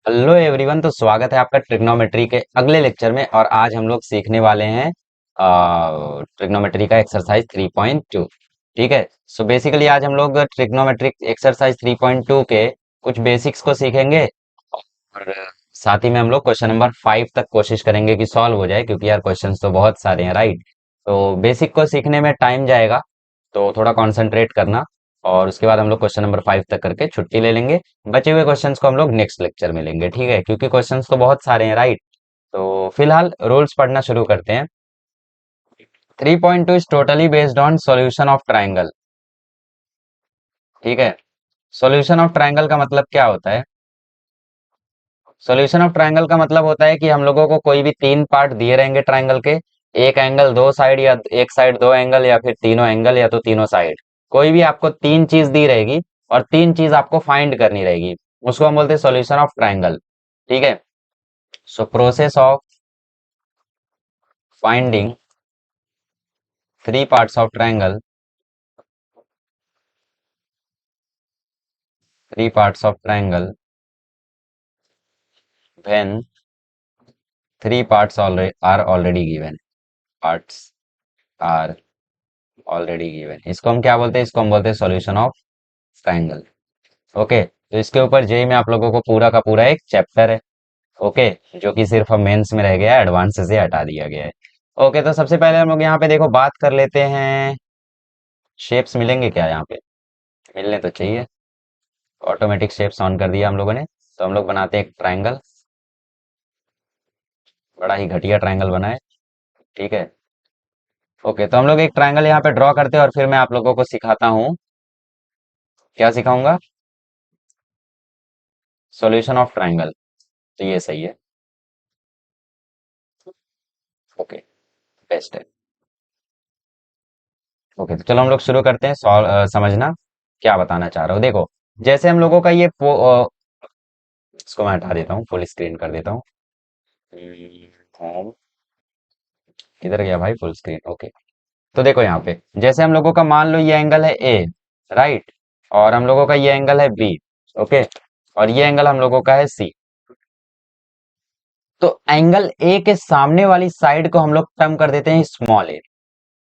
Hello everyone. तो स्वागत है आपका ट्रिग्नोमेट्री के अगले लेक्चर में। और आज हम लोग सीखने वाले हैं ट्रिग्नोमेट्री का एक्सरसाइज 3.2। ठीक है। सो बेसिकली आज हम लोग ट्रिग्नोमेट्रिक एक्सरसाइज 3.2 के कुछ बेसिक्स को सीखेंगे। और साथ ही में हम लोग क्वेश्चन नंबर 5 तक कोशिश करेंगे कि सॉल्व हो जाए, क्योंकि यार क्वेश्चंस तो बहुत सारे हैं, राइट। तो बेसिक को सीखने में टाइम जाएगा, तो थोड़ा कंसंट्रेट करना। और उसके बाद हम लोग क्वेश्चन नंबर 5 तक करके छुट्टी ले लेंगे। बचे हुए क्वेश्चंस को हम लोग नेक्स्ट लेक्चर में लेंगे, ठीक है, क्योंकि क्वेश्चंस तो बहुत सारे हैं, राइट। तो फिलहाल रूल्स पढ़ना शुरू करते हैं। 3.2 is totally based on solution of triangle. ठीक है। सॉल्यूशन ऑफ ट्राइंगल का मतलब क्या होता है? सॉल्यूशन ऑफ ट्राइंगल का मतलब होता है कि हम लोगों को कोई भी तीन पार्ट दिए रहेंगे ट्राइंगल के। एक एंगल दो साइड, या एक साइड दो एंगल, या फिर तीनों एंगल, या तो तीनों साइड। कोई भी आपको तीन चीज दी रहेगी और तीन चीज आपको फाइंड करनी रहेगी, उसको हम बोलते हैं सॉल्यूशन ऑफ ट्राइंगल। ठीक है। So process of finding three parts of triangle, three parts of triangle when three parts are already given, parts are already given, इसको हम क्या बोलते हैं? इसको हम बोलते हैं सॉल्यूशन ऑफ ट्राइंगल। ओके। तो इसके ऊपर जेई में आप लोगों को पूरा का पूरा एक चैप्टर है। ओके। जो कि सिर्फ अब मेंस में रह गया है, एडवांस से हटा दिया गया है। ओके। तो सबसे पहले हम लोग यहाँ पे देखो बात कर लेते हैं। शेप्स मिलेंगे क्या यहाँ पे? मिलने तो चाहिए। ऑटोमेटिक शेप्स ऑन कर दिया हम लोगों ने। तो हम लोग बनाते हैं एक ट्राइंगल। बड़ा ही घटिया ट्राइंगल बना है। ठीक है। ओके। तो हम लोग एक ट्राइंगल यहाँ पे ड्रॉ करते हैं और फिर मैं आप लोगों को सिखाता हूँ। क्या सिखाऊंगा? Solution of triangle. तो ये सही है। ओके। बेस्ट है। ओके। तो चलो हम लोग शुरू करते हैं। समझना क्या बताना चाह रहा हूँ। देखो, जैसे हम लोगों का ये इसको मैं हटा देता हूँ, फुल स्क्रीन कर देता हूँ। होम। किधर गया भाई फुल स्क्रीन? ओके। तो देखो यहाँ पे, जैसे हम लोगों का मान लो ये एंगल है ए, राइट। और हम लोगों का ये एंगल है बी। ओके। और ये एंगल हम लोगों का है सी। तो एंगल ए के सामने वाली साइड को हम लोग टर्म कर देते हैं स्मॉल ए।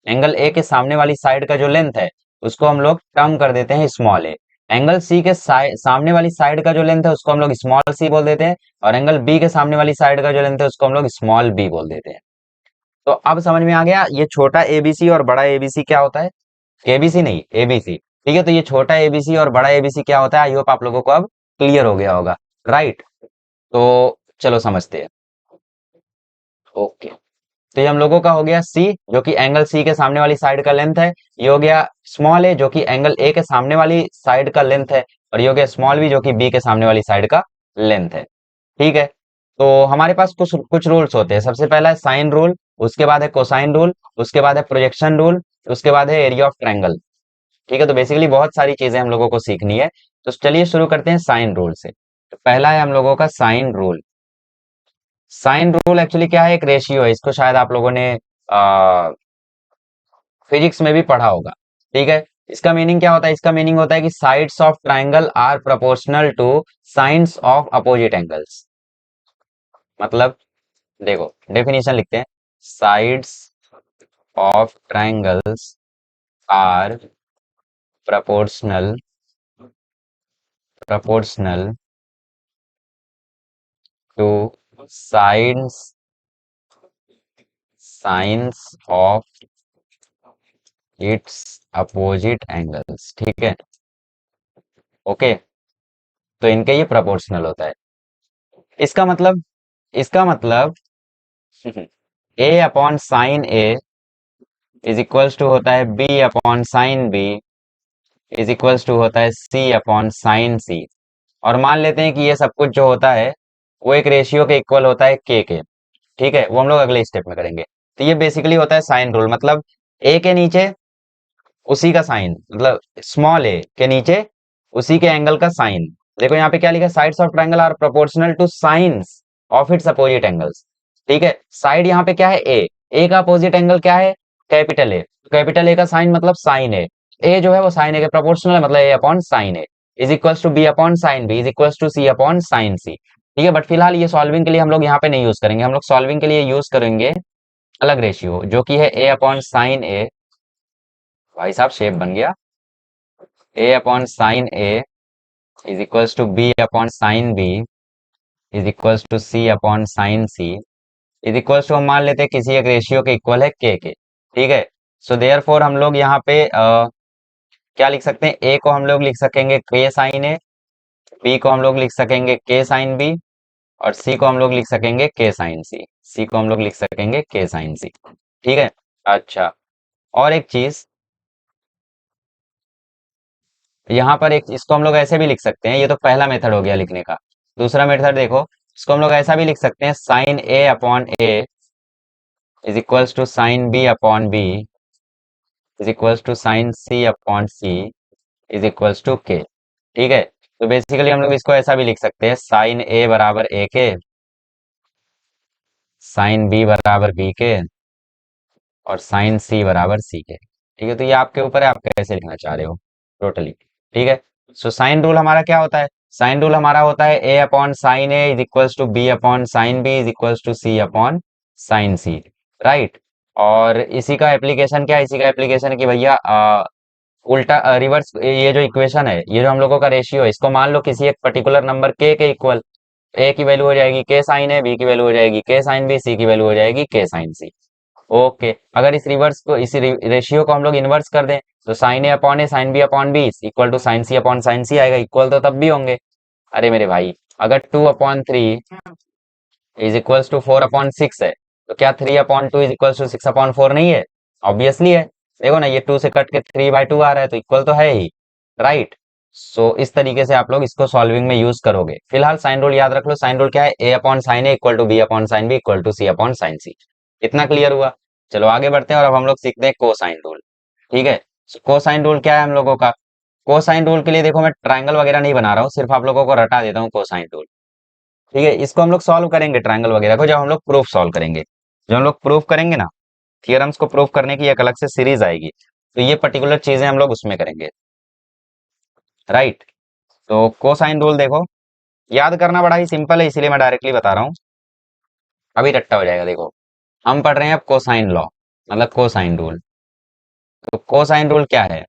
एंगल ए के सामने वाली साइड का जो लेंथ है, उसको हम लोग टर्म कर देते हैं स्मॉल ए। एंगल सी के सामने वाली साइड का जो लेंथ है, उसको हम लोग स्मॉल सी बोल देते हैं। और एंगल बी के सामने वाली साइड का जो लेंथ है, उसको हम लोग स्मॉल बी बोल देते हैं। तो अब समझ में आ गया ये छोटा एबीसी और बड़ा एबीसी क्या होता है? एबीसी नहीं, एबीसी। ठीक है। तो ये छोटा एबीसी और बड़ा एबीसी क्या होता है? आई होप आप लोगों को अब क्लियर हो गया होगा, राइट। तो चलो समझते हैं। ओके। तो ये हम लोगों का हो गया सी, जो कि एंगल सी के सामने वाली साइड का लेंथ है। ये हो गया स्मॉल ए, जो कि एंगल ए के सामने वाली साइड का लेंथ है। और ये हो गया स्मॉल बी, जो कि बी के सामने वाली साइड का लेंथ है। ठीक है। तो हमारे पास कुछ कुछ रूल्स होते हैं। सबसे पहला है साइन रूल, उसके बाद है कोसाइन रूल, उसके बाद है प्रोजेक्शन रूल, उसके बाद है एरिया ऑफ ट्रायंगल। ठीक है। तो बेसिकली बहुत सारी चीजें हम लोगों को सीखनी है। तो चलिए शुरू करते हैं साइन रूल से। तो पहला है हम लोगों का sine rule. Sine rule actually क्या है? एक रेशियो है। इसको शायद आप लोगों ने फिजिक्स में भी पढ़ा होगा। ठीक है। इसका मीनिंग क्या होता है? इसका मीनिंग होता है कि sides of triangle are proportional to sides of opposite angles. मतलब देखो, डेफिनेशन लिखते हैं। Sides of triangles are proportional proportional to sides sines of its opposite angles. ठीक है। ओके। तो इनके ये प्रोपोर्शनल होता है। इसका मतलब, इसका मतलब A upon sine A is equals to होता है B upon sine B is equals to होता है सी अपॉन साइन सी। और मान लेते हैं कि ये सब कुछ जो होता है वो एक रेशियो के इक्वल होता है के। ठीक है। वो हम लोग अगले स्टेप में करेंगे। तो ये बेसिकली होता है साइन रूल। मतलब ए के नीचे उसी का साइन, मतलब स्मॉल ए के नीचे उसी के एंगल का साइन। देखो यहाँ पे क्या लिखा है? Sides of triangle are proportional to sines of its opposite angles. ठीक है। साइड यहाँ पे क्या है? ए का अपोजिट एंगल क्या है? Capital A. कैपिटल ए का साइन मतलब साइन ए जो है वो साइन ए के प्रोपोर्शनल है, मतलब A upon sine A is equals to B upon sine B is equals to C upon sine C. ठीक है, बट फिलहाल ये सॉल्विंग के लिए हम लोग यहाँ पे नहीं यूज करेंगे, हम लोग सॉल्विंग के लिए यूज करेंगे अलग रेशियो जो कि है a अपॉन साइन ए। भाई साहब शेप बन गया। a upon sine A is equals to b upon sine B is equals to c upon sine C is equals to हम मान लेते हैं किसी एक रेशियो के इक्वल है k के। ठीक है, सो देयर फोर हम लोग यहाँ पे क्या लिख सकते हैं, a को हम लोग लिख सकेंगे k साइन ए, b को हम लोग लिख सकेंगे k साइन बी, और c को हम लोग लिख सकेंगे k साइन सी। c को हम लोग लिख सकेंगे k साइन सी। ठीक है। अच्छा, और एक चीज यहाँ पर, एक इसको हम लोग ऐसे भी लिख सकते हैं, ये तो पहला मेथड हो गया लिखने का। दूसरा मेथड देखो, इसको हम लोग ऐसा भी लिख सकते हैं, sine A upon A is equals to sine B upon B is equals to sine C upon C is equals to के। ठीक है, तो बेसिकली हम लोग इसको ऐसा भी लिख सकते हैं, साइन ए बराबर ए के, साइन बी बराबर बी के, और साइन सी बराबर सी के। ठीक है, तो ये आपके ऊपर है, आप कैसे लिखना चाह रहे हो टोटली। ठीक है, सो साइन रूल हमारा क्या होता है, साइन रूल हमारा होता है A upon sine A is equals to B upon sine B is equals to C upon sine C. Right, और इसी का एप्लीकेशन क्या है, इसी का एप्लीकेशन है कि भैया उल्टा रिवर्स, ये जो इक्वेशन है, ये जो हम लोगों का रेशियो है, इसको मान लो किसी एक पर्टिकुलर नंबर के इक्वल, ए की वैल्यू हो जाएगी के साइन ए, बी की वैल्यू हो जाएगी के साइन बी, सी की वैल्यू हो जाएगी के साइन सी। ओके, अगर इस रिवर्स को, इस रेशियो को हम लोग इन्वर्स कर दें, तो sine A sine B upon B equal to sine C upon sine C आएगा, इक्वल तो तब भी होंगे। अरे मेरे भाई, अगर 2/3 इज इक्वल्स टू 4/6 है, तो क्या 3/2 इज इक्वल्स टू 6/4 नहीं है? ऑब्वियसली है। देखो ना, ये 2 से कट के 3/2 आ रहा है, तो इक्वल तो है ही। राइट, सो इस तरीके से आप लोग इसको सॉल्विंग में यूज करोगे। फिलहाल साइन रूल याद रख लो, साइन रूल क्या है, A upon sine A equal to B upon sine B equal to C upon sine C. इतना क्लियर हुआ? चलो आगे बढ़ते हैं, और अब हम लोग सीखते हैं कोसाइन रूल। ठीक है, कोसाइन रूल क्या है हम लोगों का, कोसाइन रूल के लिए देखो मैं ट्रायंगल वगैरह नहीं बना रहा हूँ, सिर्फ आप लोगों को रटा देता हूँ कोसाइन रूल। ठीक है, इसको हम लोग सॉल्व करेंगे ट्रायंगल वगैरह को, जब हम लोग प्रूफ सॉल्व करेंगे, जब हम लोग प्रूफ करेंगे ना, थियरम्स को प्रूफ करने की एक अलग से सीरीज आएगी, तो ये पर्टिकुलर चीजें हम लोग उसमें करेंगे। राइट, तो कोसाइन रूल देखो, याद करना बड़ा ही सिंपल है, इसीलिए मैं डायरेक्टली बता रहा हूँ, अभी रट्टा हो जाएगा। देखो, हम पढ़ रहे हैं अब कोसाइन लॉ, मतलब कोसाइन रूल। तो कोसाइन रूल क्या है,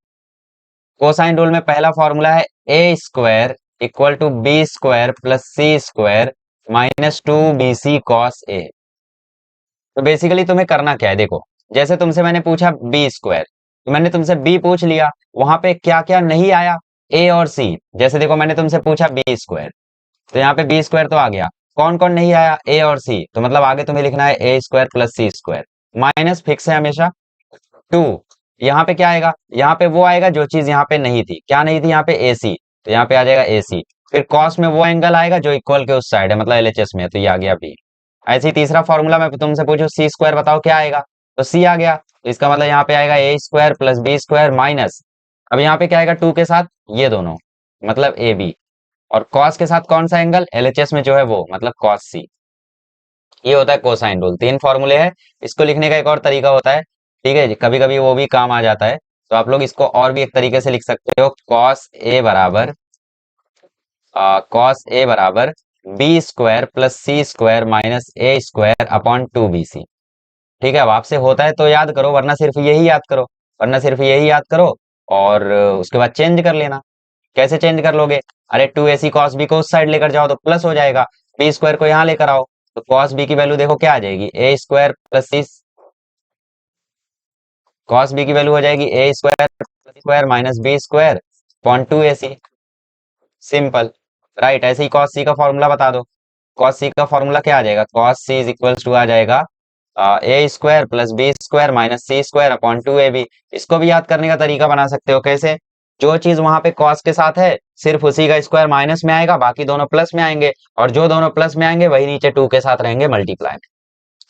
कोसाइन रूल में पहला फॉर्मूला है A square equal to B square plus C square minus 2bc cos A. तो बेसिकली तुम्हें करना क्या है, देखो, जैसे तुमसे मैंने पूछा बी स्क्वायर, तो मैंने तुमसे बी पूछ लिया, वहां पे क्या क्या नहीं आया, ए और सी। जैसे देखो, मैंने तुमसे पूछा बी स्क्वायर, तो यहाँ पे बी स्क्वायर तो आ गया, कौन कौन नहीं आया, ए और सी, तो मतलब आगे तुम्हें लिखना है A square plus C square, minus fix है हमेशा 2। यहाँ पे क्या आएगा, यहाँ पे वो आएगा जो चीज यहाँ पे नहीं थी, क्या नहीं थी यहाँ पे, ए सी, तो यहाँ पे आ जाएगा ए सी। फिर कॉस में वो एंगल आएगा जो इक्वल के उस साइड है, मतलब एलएचएस में, तो ये आ गया बी। ऐसे ही तीसरा फॉर्मूला मैं तुमसे पूछूं सी स्क्वायर बताओ क्या आएगा, तो सी आ गया, तो इसका मतलब यहाँ पे आएगा A square plus B square minus, अब यहाँ पे क्या आएगा 2 के साथ ये दोनों, मतलब ए बी, और कॉस के साथ कौन सा एंगल, एलएचएस में जो है वो, मतलब कॉस सी। ये होता है कोसाइन रूल, 3 फॉर्मूले हैं। इसको लिखने का एक और तरीका होता है, ठीक है, कभी कभी वो भी काम आ जाता है, तो आप लोग इसको और भी एक तरीके से लिख सकते हो, कॉस ए बराबर B square plus C square minus ए स्क्वायर अपॉन 2bc। ठीक है, अब आपसे होता है तो याद करो, वरना सिर्फ यही याद करो, वरना सिर्फ यही याद करो, और उसके बाद चेंज कर लेना। कैसे चेंज कर लोगे, अरे 2ac कॉस बी को उस साइड लेकर जाओ तो प्लस हो जाएगा, बी स्क्वायर को यहाँ लेकर आओ, तो कॉस बी की वैल्यू देखो क्या आ जाएगी, A square plus C, cos B की वैल्यू हो जाएगी A square plus square minus B square upon 2ac। Simple. Right, ऐसे ही कॉस सी का फॉर्मूला बता दो, कॉस सी का फॉर्मूला क्या आ जाएगा, cos C is equals to आ जाएगा A square plus B square minus C square upon 2ab। इसको भी याद करने का तरीका बना सकते हो, कैसे, जो चीज वहां पे कॉस के साथ है सिर्फ उसी का स्क्वायर माइनस में आएगा, बाकी दोनों प्लस में आएंगे, और जो दोनों प्लस में आएंगे वही नीचे 2 के साथ रहेंगे मल्टीप्लाई।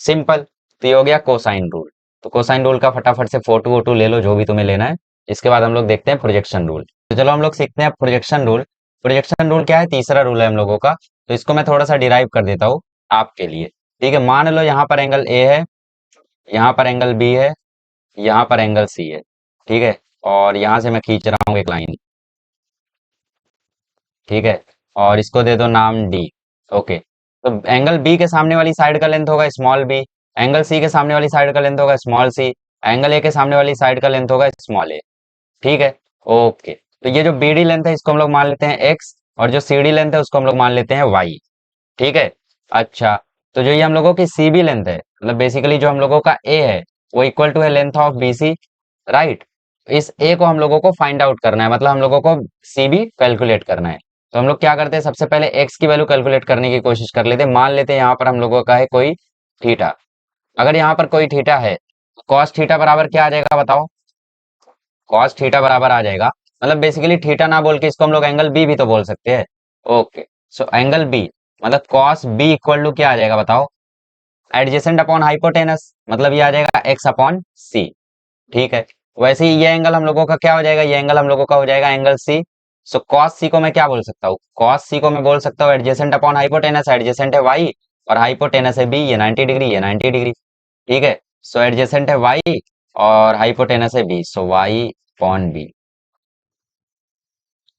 सिंपल। तो ये हो गया कोसाइन रूल। तो कोसाइन रूल का फटाफट से फोटो वोटो ले लो, जो भी तुम्हें लेना है। इसके बाद हम लोग देखते हैं प्रोजेक्शन रूल। तो चलो हम लोग सीखते हैं प्रोजेक्शन रूल। प्रोजेक्शन रूल क्या है, तीसरा रूल है हम लोगों का, तो इसको मैं थोड़ा सा डिराइव कर देता हूँ आपके लिए। ठीक है, मान लो यहाँ पर एंगल ए है, यहाँ पर एंगल बी है, यहाँ पर एंगल सी है। ठीक है, और यहाँ से मैं खींच रहा हूँ एक लाइन। ठीक है, और इसको दे दो नाम डी। ओके, तो एंगल बी के सामने वाली साइड का लेंथ होगा स्मॉल बी, एंगल सी के सामने वाली साइड का लेंथ होगा स्मॉल सी, एंगल ए के सामने वाली साइड का लेंथ होगा स्मॉल ए। ठीक है। ओके, तो ये जो बीडी लेंथ है इसको हम लोग मान लेते हैं एक्स, और जो सीडी लेंथ है उसको हम लोग मान लेते हैं वाई। ठीक है। अच्छा, तो जो ये हम लोगों की सी बी लेंथ है, मतलब बेसिकली जो हम लोगों का ए है, वो इक्वल टू है length of B C, right. इस ए को हम लोगों को फाइंड आउट करना है, मतलब हम लोगों को सी बी कैलकुलेट करना है। तो हम लोग क्या करते हैं, सबसे पहले एक्स की वैल्यू कैलकुलेट करने की कोशिश कर लेते हैं। मान लेते हैं यहाँ पर हम लोगों का है कोई थीटा। अगर यहाँ पर कोई थीटा है, कॉस थीटा बराबर क्या आ जाएगा बताओ? कॉस थीटा बराबर आ जाएगा, मतलब बेसिकली थीटा ना बोल के इसको हम लोग एंगल बी भी तो बोल सकते हैं। ओके, सो एंगल बी मतलब कॉस बी इक्वल टू क्या आ जाएगा बताओ? एडजेसेंट अपॉन हाइपोटेनस, मतलब ये आ जाएगा एक्स अपॉन सी। ठीक है। वैसे ही ये एंगल हम लोगों का क्या हो जाएगा, ये एंगल हम लोगों का हो जाएगा एंगल सी। सो कॉस सी को मैं क्या बोल सकता हूँ? कॉस सी को मैं बोल सकता हूँ एडजेसेंट अपॉन हाइपोटेनस, एडजेसेंट है वाई और हाइपोटेनस है बी, ये 90 डिग्री, ये 90 डिग्री। ठीक है। सो एडजेसेंट है वाई और हाइपोटेनस है बी, सो वाई अपॉन बी।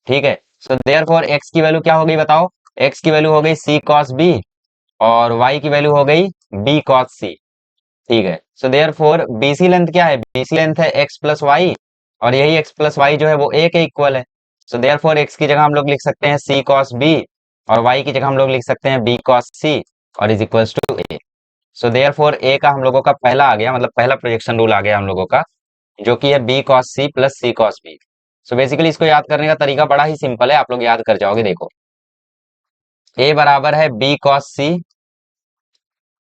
ठीक है। सो देयरफॉर एक्स की वैल्यू क्या हो गई बताओ? एक्स की वैल्यू हो गई सी कॉस बी और वाई की वैल्यू हो गई बी कॉस सी। ठीक है। सो देयरफॉर बीसी लेंथ क्या है? बीसी लेंथ है एक्स प्लस वाई, और यही एक्स प्लस वाई जो है वो ए के इक्वल है। सो देयरफॉर एक्स की जगह हम लोग लिख सकते हैं सी कॉस बी, और वाई की जगह हम लोग लिख सकते हैं बी कॉस सी, और is equals to A. So therefore A का हम लोगों का पहला आ गया, मतलब पहला प्रोजेक्शन रूल आ गया हम लोगों का, जो कि है B cos C plus C cos B. So basically इसको याद करने का तरीका बड़ा ही सिंपल है, आप लोग याद कर जाओगे। देखो, ए बराबर है B cos C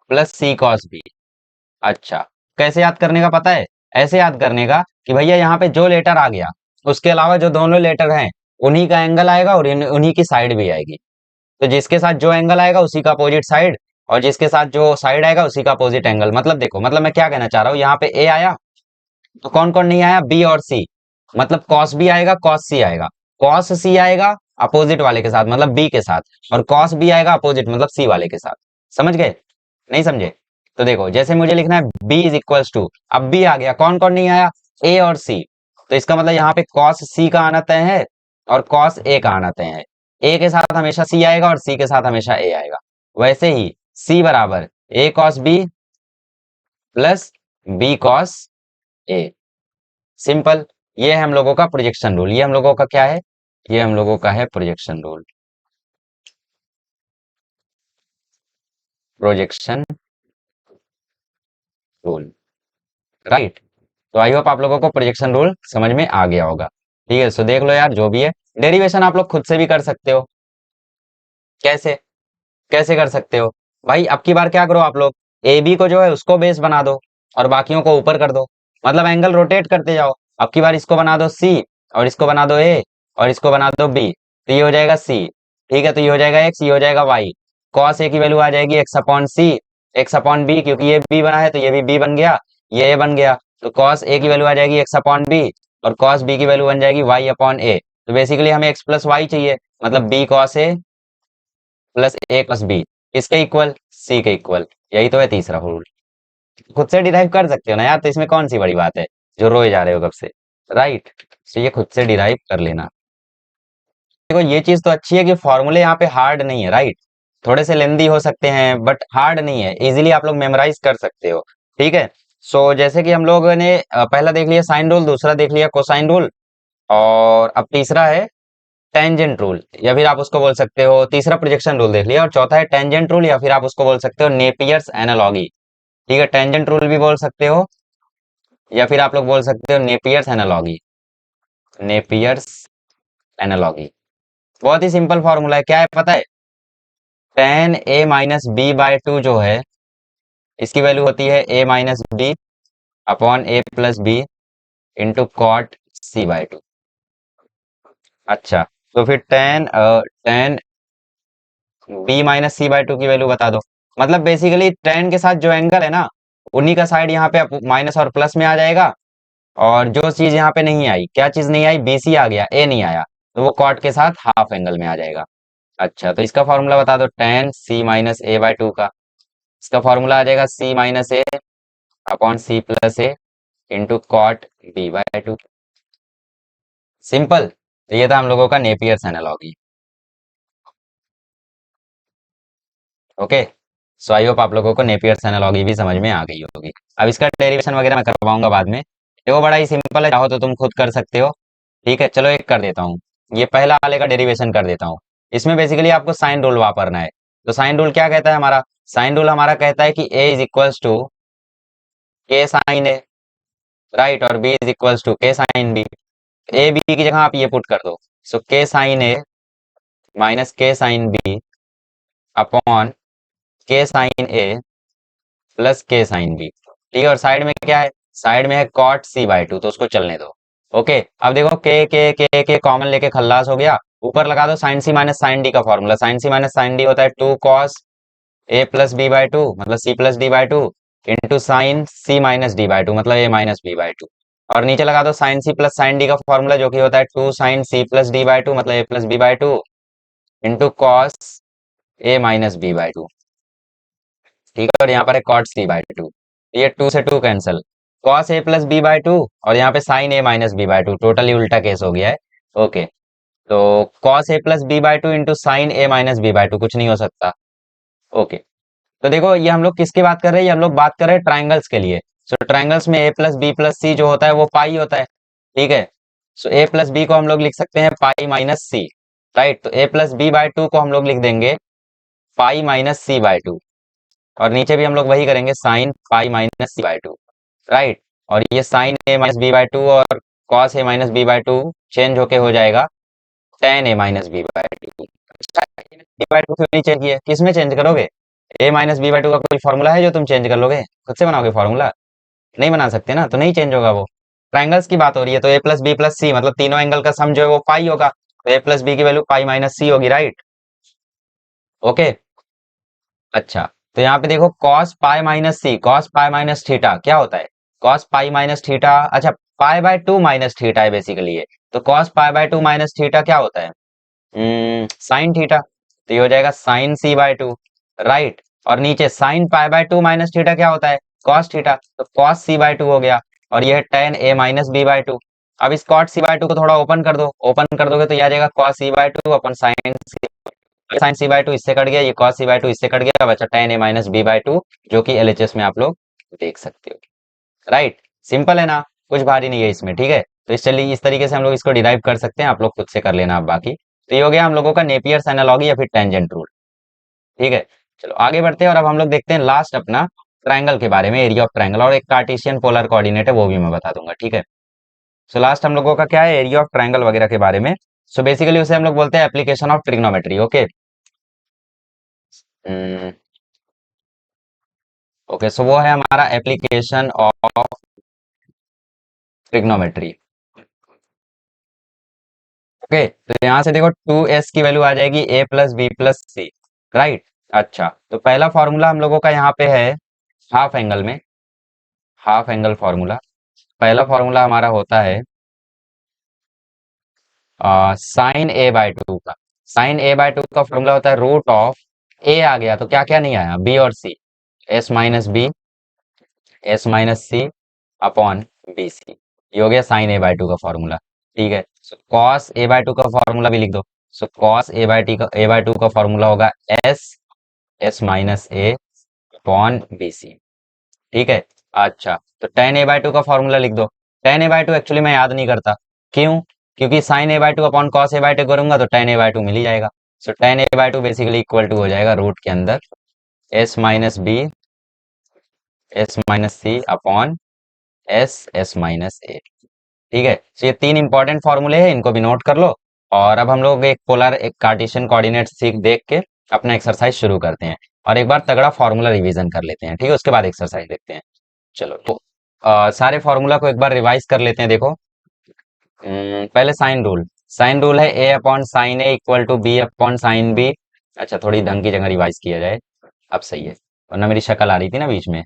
plus C cos B. अच्छा, कैसे याद करने का पता है? ऐसे याद करने का कि भैया यहाँ पे जो लेटर आ गया, उसके अलावा जो दोनों लेटर हैं उन्हीं का एंगल आएगा और उन्हीं की साइड भी आएगी। तो जिसके साथ जो एंगल आएगा उसी का अपोजिट साइड, और जिसके साथ जो साइड आएगा उसी का अपोजिट एंगल। मतलब देखो, मतलब मैं क्या कहना चाह रहा हूँ, यहाँ पे ए आया तो कौन कौन नहीं आया? बी और सी। मतलब कॉस बी आएगा, कॉस सी आएगा। कॉस सी आएगा अपोजिट वाले के साथ, मतलब बी के साथ, और कॉस बी आएगा अपोजिट मतलब सी वाले के साथ। समझ गए? नहीं समझे? तो देखो, जैसे मुझे लिखना है b इज इक्वल्स टू, अब b आ गया, कौन कौन नहीं आया? a और c। तो इसका मतलब यहाँ पे cos c का आना तय है और cos a का आना तय है। a के साथ हमेशा c आएगा और c के साथ हमेशा a आएगा। वैसे ही c बराबर a cos b plus b cos a। Simple. ये है हम लोगों का प्रोजेक्शन रूल। ये हम लोगों का क्या है? ये हम लोगों का है projection rule. Projection rule, right. तो आई होप आप लोगों को प्रोजेक्शन रूल समझ में आ गया होगा। ठीक है, सो देख लो यार, जो भी है डेरिवेशन आप लोग खुद से भी कर सकते हो। कैसे? कैसे कर सकते हो? भाई अब की बार क्या करो आप लोग, ए बी को जो है उसको बेस बना दो और बाकियों को ऊपर कर दो, मतलब एंगल रोटेट करते जाओ। अब की बार इसको बना दो सी, और इसको बना दो ए, और इसको बना दो बी, तो ये हो जाएगा सी। ठीक है, तो ये हो जाएगा एक्स, ये हो जाएगा वाई। कॉस ए की वैल्यू आ जाएगी एक्स अपॉन सी, एक्स अपॉन बी, क्योंकि ये बी बना है तो ये भी बी बन गया, ये ए बन गया। तो कॉस ए की वैल्यू आ जाएगी एक्स अपॉन बी, और कॉस बी की वैल्यू बन जाएगी वाई अपॉन ए। तो बेसिकली हमें एक्स प्लस वाई चाहिए, मतलब B cos A plus A plus B, किसके इक्वल? सी के इक्वल। यही तो है तीसरा रूल। खुद से डिराइव कर सकते हो ना यार, तो इसमें कौन सी बड़ी बात है जो रोए जा रहे हो कब से, राइट। तो ये खुद से डिराइव कर लेना। देखो, ये चीज तो अच्छी है कि फॉर्मूले यहाँ पे हार्ड नहीं है, राइट। थोड़े से लेंदी हो सकते हैं बट हार्ड नहीं है, इजीली आप लोग मेमोराइज कर सकते हो। ठीक है। सो जैसे कि हम लोगों ने पहला देख लिया साइन रूल, दूसरा देख लिया कोसाइन रूल, और अब तीसरा है टेंजेंट रूल, या फिर आप उसको बोल सकते हो, तीसरा प्रोजेक्शन रूल देख लिया, और चौथा है टेंजेंट रूल, या फिर आप उसको बोल सकते हो नेपियर्स एनालॉगी। ठीक है, टेंजेंट रूल भी बोल सकते हो, या फिर आप लोग बोल सकते हो नेपियर्स एनालॉगी। नेपियर्स एनालॉगी बहुत ही सिंपल फॉर्मूला है, क्या है पता है? Tan A minus B by two जो है, इसकी वैल्यू होती है A minus B upon A plus B into cot C by two. अच्छा, तो फिर tan B minus C by two की वैल्यू बता दो। मतलब बेसिकली टेन के साथ जो एंगल है ना, उन्हीं का साइड यहाँ पे माइनस और प्लस में आ जाएगा, और जो चीज यहाँ पे नहीं आई, क्या चीज नहीं आई? बीसी आ गया, ए नहीं आया, तो वो कॉट के साथ हाफ एंगल में आ जाएगा। अच्छा, तो इसका फॉर्मूला बता दो, tan C minus A by two का। इसका फॉर्मूला आ जाएगा C minus A upon C plus A into cot B by two. Simple. तो ये था हम लोगों का Napier's analogy. Okay. So I hope आप लोगों को नेपियर्स एनालॉजी भी समझ में आ गई होगी। अब इसका डेरिवेशन वगैरह मैं करवाऊंगा बाद में। देखो बड़ा ही सिंपल है, चाहो तो तुम खुद कर सकते हो। ठीक है, चलो एक कर देता हूँ। ये पहला वाले का डेरिवेशन कर देता हूँ। इसमें बेसिकली आपको साइन रूल वापरना है। तो साइन रूल क्या कहता है हमारा? साइन रूल हमारा कहता है कि ए इज इक्वल्स टू के साइन ए, राइट, और बी इज इक्वल्स टू के साइन बी। ए बी की जगह आप ये पुट कर दो। सो के साइन ए माइनस के साइन बी अपॉन के साइन ए प्लस के साइन बी। ठीक है, और साइड में क्या है? साइड में है कॉट सी बाई टू, तो उसको चलने दो। ओके, अब देखो के कॉमन लेके खल्लास हो गया। ऊपर लगा दो sine C minus sine D का formula. Sine C minus sine D होता है two cos A plus B by two, मतलब C plus D by two, into sine C minus D by two, मतलब A minus B by two. और नीचे लगा दो sine C plus sine D का formula, जो कि होता है two sine C plus D by two, मतलब A plus B by two, into cos A minus B by two. ठीक है, और यहाँ पर है कॉट सी बाई टू। ये टू से two cancel, cos A plus B by two, और यहाँ पे sine A minus B by two, totally उल्टा केस हो गया है। ओके, तो cos A plus B by two into sine A minus B by two, कुछ नहीं हो सकता। ओके, तो देखो ये हम लोग किसकी बात कर रहे हैं? ये हम लोग बात कर रहे हैं ट्राइंगल्स के लिए। सो ट्राइंगल्स में ए प्लस बी प्लस सी जो होता है वो पाई होता है। ठीक है, सो ए प्लस बी को हम लोग लिख सकते हैं पाई माइनस सी, राइट। तो A plus B by two को हम लोग लिख देंगे pi minus C by two, और नीचे भी हम लोग वही करेंगे, sine pi minus C by two, right. और ये sine A minus B by two और cos A minus B by two change होके हो जाएगा tan A minus B by two. B by two क्यों नहीं चेंज किया? किस में चेंज करोगे? ए माइनस बी बाई टू का कोई फॉर्मूला है जो तुम चेंज कर लोगे? खुद से बनाओगे फॉर्मूला? नहीं बना सकते ना, तो नहीं चेंज होगा वो। ट्राइंगल्स की बात हो रही है, तो ए प्लस बी प्लस सी, मतलब तीनों एंगल का सम जो है वो पाई होगा। तो ए प्लस बी की वैल्यू पाई माइनस सी होगी, राइट। ओके, अच्छा, तो यहाँ पे देखो cos pi minus C, cos pi minus theta क्या होता है? कॉस पाई माइनस थीटा, अच्छा, pi by two minus theta है बेसिकली ये। तो cos pi by two minus theta क्या होता है? Sine theta. तो ये हो जाएगा sine C by two, right. और नीचे sine pi by two minus theta क्या होता है? Cos theta. तो कॉस सी बाय टू हो गया, और ये है tan A minus B by two. अब इस कॉट सी बाय टू को थोड़ा ओपन कर दो, ओपन कर दोगे तो ये आ जाएगा cos C by two upon sine C, sine C by two इससे कट गया, ये कॉस सी बाय टू इससे कट गया, बचा tan A minus B by two, जो कि एलएचएस में आप लोग देख सकते हो, राइट। सिंपल है ना, कुछ भारी नहीं है इसमें। ठीक है, तो इस तरीके से हम लोग इसको डिराइव कर सकते हैं, आप लोग खुद से कर लेना आप बाकी। तो ये हो गया हम लोगों का नेपियर्स एनालॉजी या फिर टेंजेंट रूल। ठीक है, चलो आगे बढ़ते हैं, और अब हम लोग देखते हैं लास्ट अपना ट्रायंगल के बारे में, एरिया ऑफ ट्रायंगल, और एक कार्टेशियन पोलर कोऑर्डिनेट है वो भी मैं बता दूंगा। ठीक है, सो लास्ट हम लोगों का क्या है? एरिया ऑफ ट्रायंगल वगैरह के बारे में। सो बेसिकली उसे हम लोग बोलते हैं application of trigonometry. Okay, okay, so वो है हमारा एप्लीकेशन ऑफ ट्रिग्नोमेट्री। ओके, तो यहाँ से देखो टू एस की वैल्यू आ जाएगी ए प्लस बी प्लस सी, राइट। अच्छा, तो पहला फॉर्मूला हम लोगों का यहाँ पे है हाफ एंगल में, हाफ एंगल फॉर्मूला। पहला फॉर्मूला हमारा होता है साइन ए बाय टू का। साइन ए बाय टू का फॉर्मूला होता है रूट ऑफ ए, आ गया तो क्या क्या नहीं आया? बी और C, S minus B, S minus C upon B C. ये हो गया साइन ए बाय टू का फॉर्मूला। ठीक है, so cos A by two का फॉर्मूला भी लिख दो। So cos A by two का फॉर्मूला होगा S, S minus A upon B C. ठीक है, अच्छा, तो टेन ए बाय टू का फॉर्मूला लिख दो। Tan A by two actually मैं याद नहीं करता, क्यों? क्योंकि sine A by two upon cos A by two करूंगा तो टेन ए बाय टू मिल ही जाएगा। So tan A by two basically equal to हो जाएगा रूट के अंदर S minus B, S minus C upon S, S minus A. ठीक है, तो ये तीन इंपॉर्टेंट फॉर्मूले हैं, इनको भी नोट कर लो। और अब हम लोग एक पोलर एक कार्टेशियन कोऑर्डिनेट सीख देख के अपना एक्सरसाइज शुरू करते हैं, और एक बार तगड़ा फॉर्मूला रिवीजन कर लेते हैं। ठीक है, उसके बाद एक्सरसाइज देखते हैं। चलो, तो सारे फॉर्मूला को एक बार रिवाइज कर लेते हैं। देखो, पहले साइन रूल। साइन रूल है A upon sine A equal to B upon sine B. अच्छा, थोड़ी ढंग की जगह रिवाइज किया जाए, अब सही है, वरना मेरी शक्ल आ रही थी ना बीच में।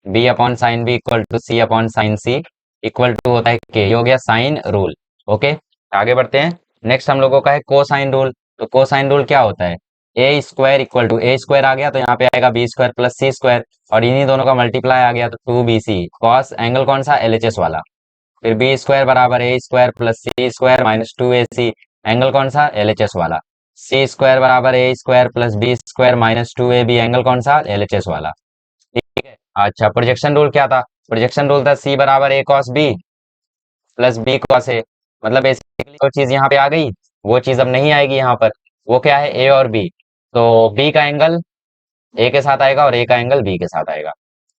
B upon sine B equal to C upon sine C equal to होता है के। ये हो गया साइन रूल। ओके, आगे बढ़ते हैं। नेक्स्ट हम लोगों का है कोसाइन रूल। तो कोसाइन रूल क्या होता है? A square equal to, A square आ गया तो यहाँ पे आएगा B square plus C square, और इन्हीं दोनों का मल्टीप्लाई आ गया तो two B C. Cos angle कौन सा? एलएचएस वाला। फिर बी स्क्वायर बराबर A square plus C square minus two A C, angle कौन सा? एलएचएस वाला। सी स्क्वायर बराबर A square plus B square minus two A B, angle कौन सा, एलएचएस वाला। ठीक है। अच्छा, प्रोजेक्शन रूल क्या था, प्रोजेक्शन रूल था सी बराबर A cos B plus B cos A. मतलब बेसिकली जो चीज यहाँ पे आ गई वो चीज अब नहीं आएगी यहाँ पर। वो क्या है, ए और बी। तो बी का एंगल ए के साथ आएगा और ए का एंगल बी के साथ आएगा।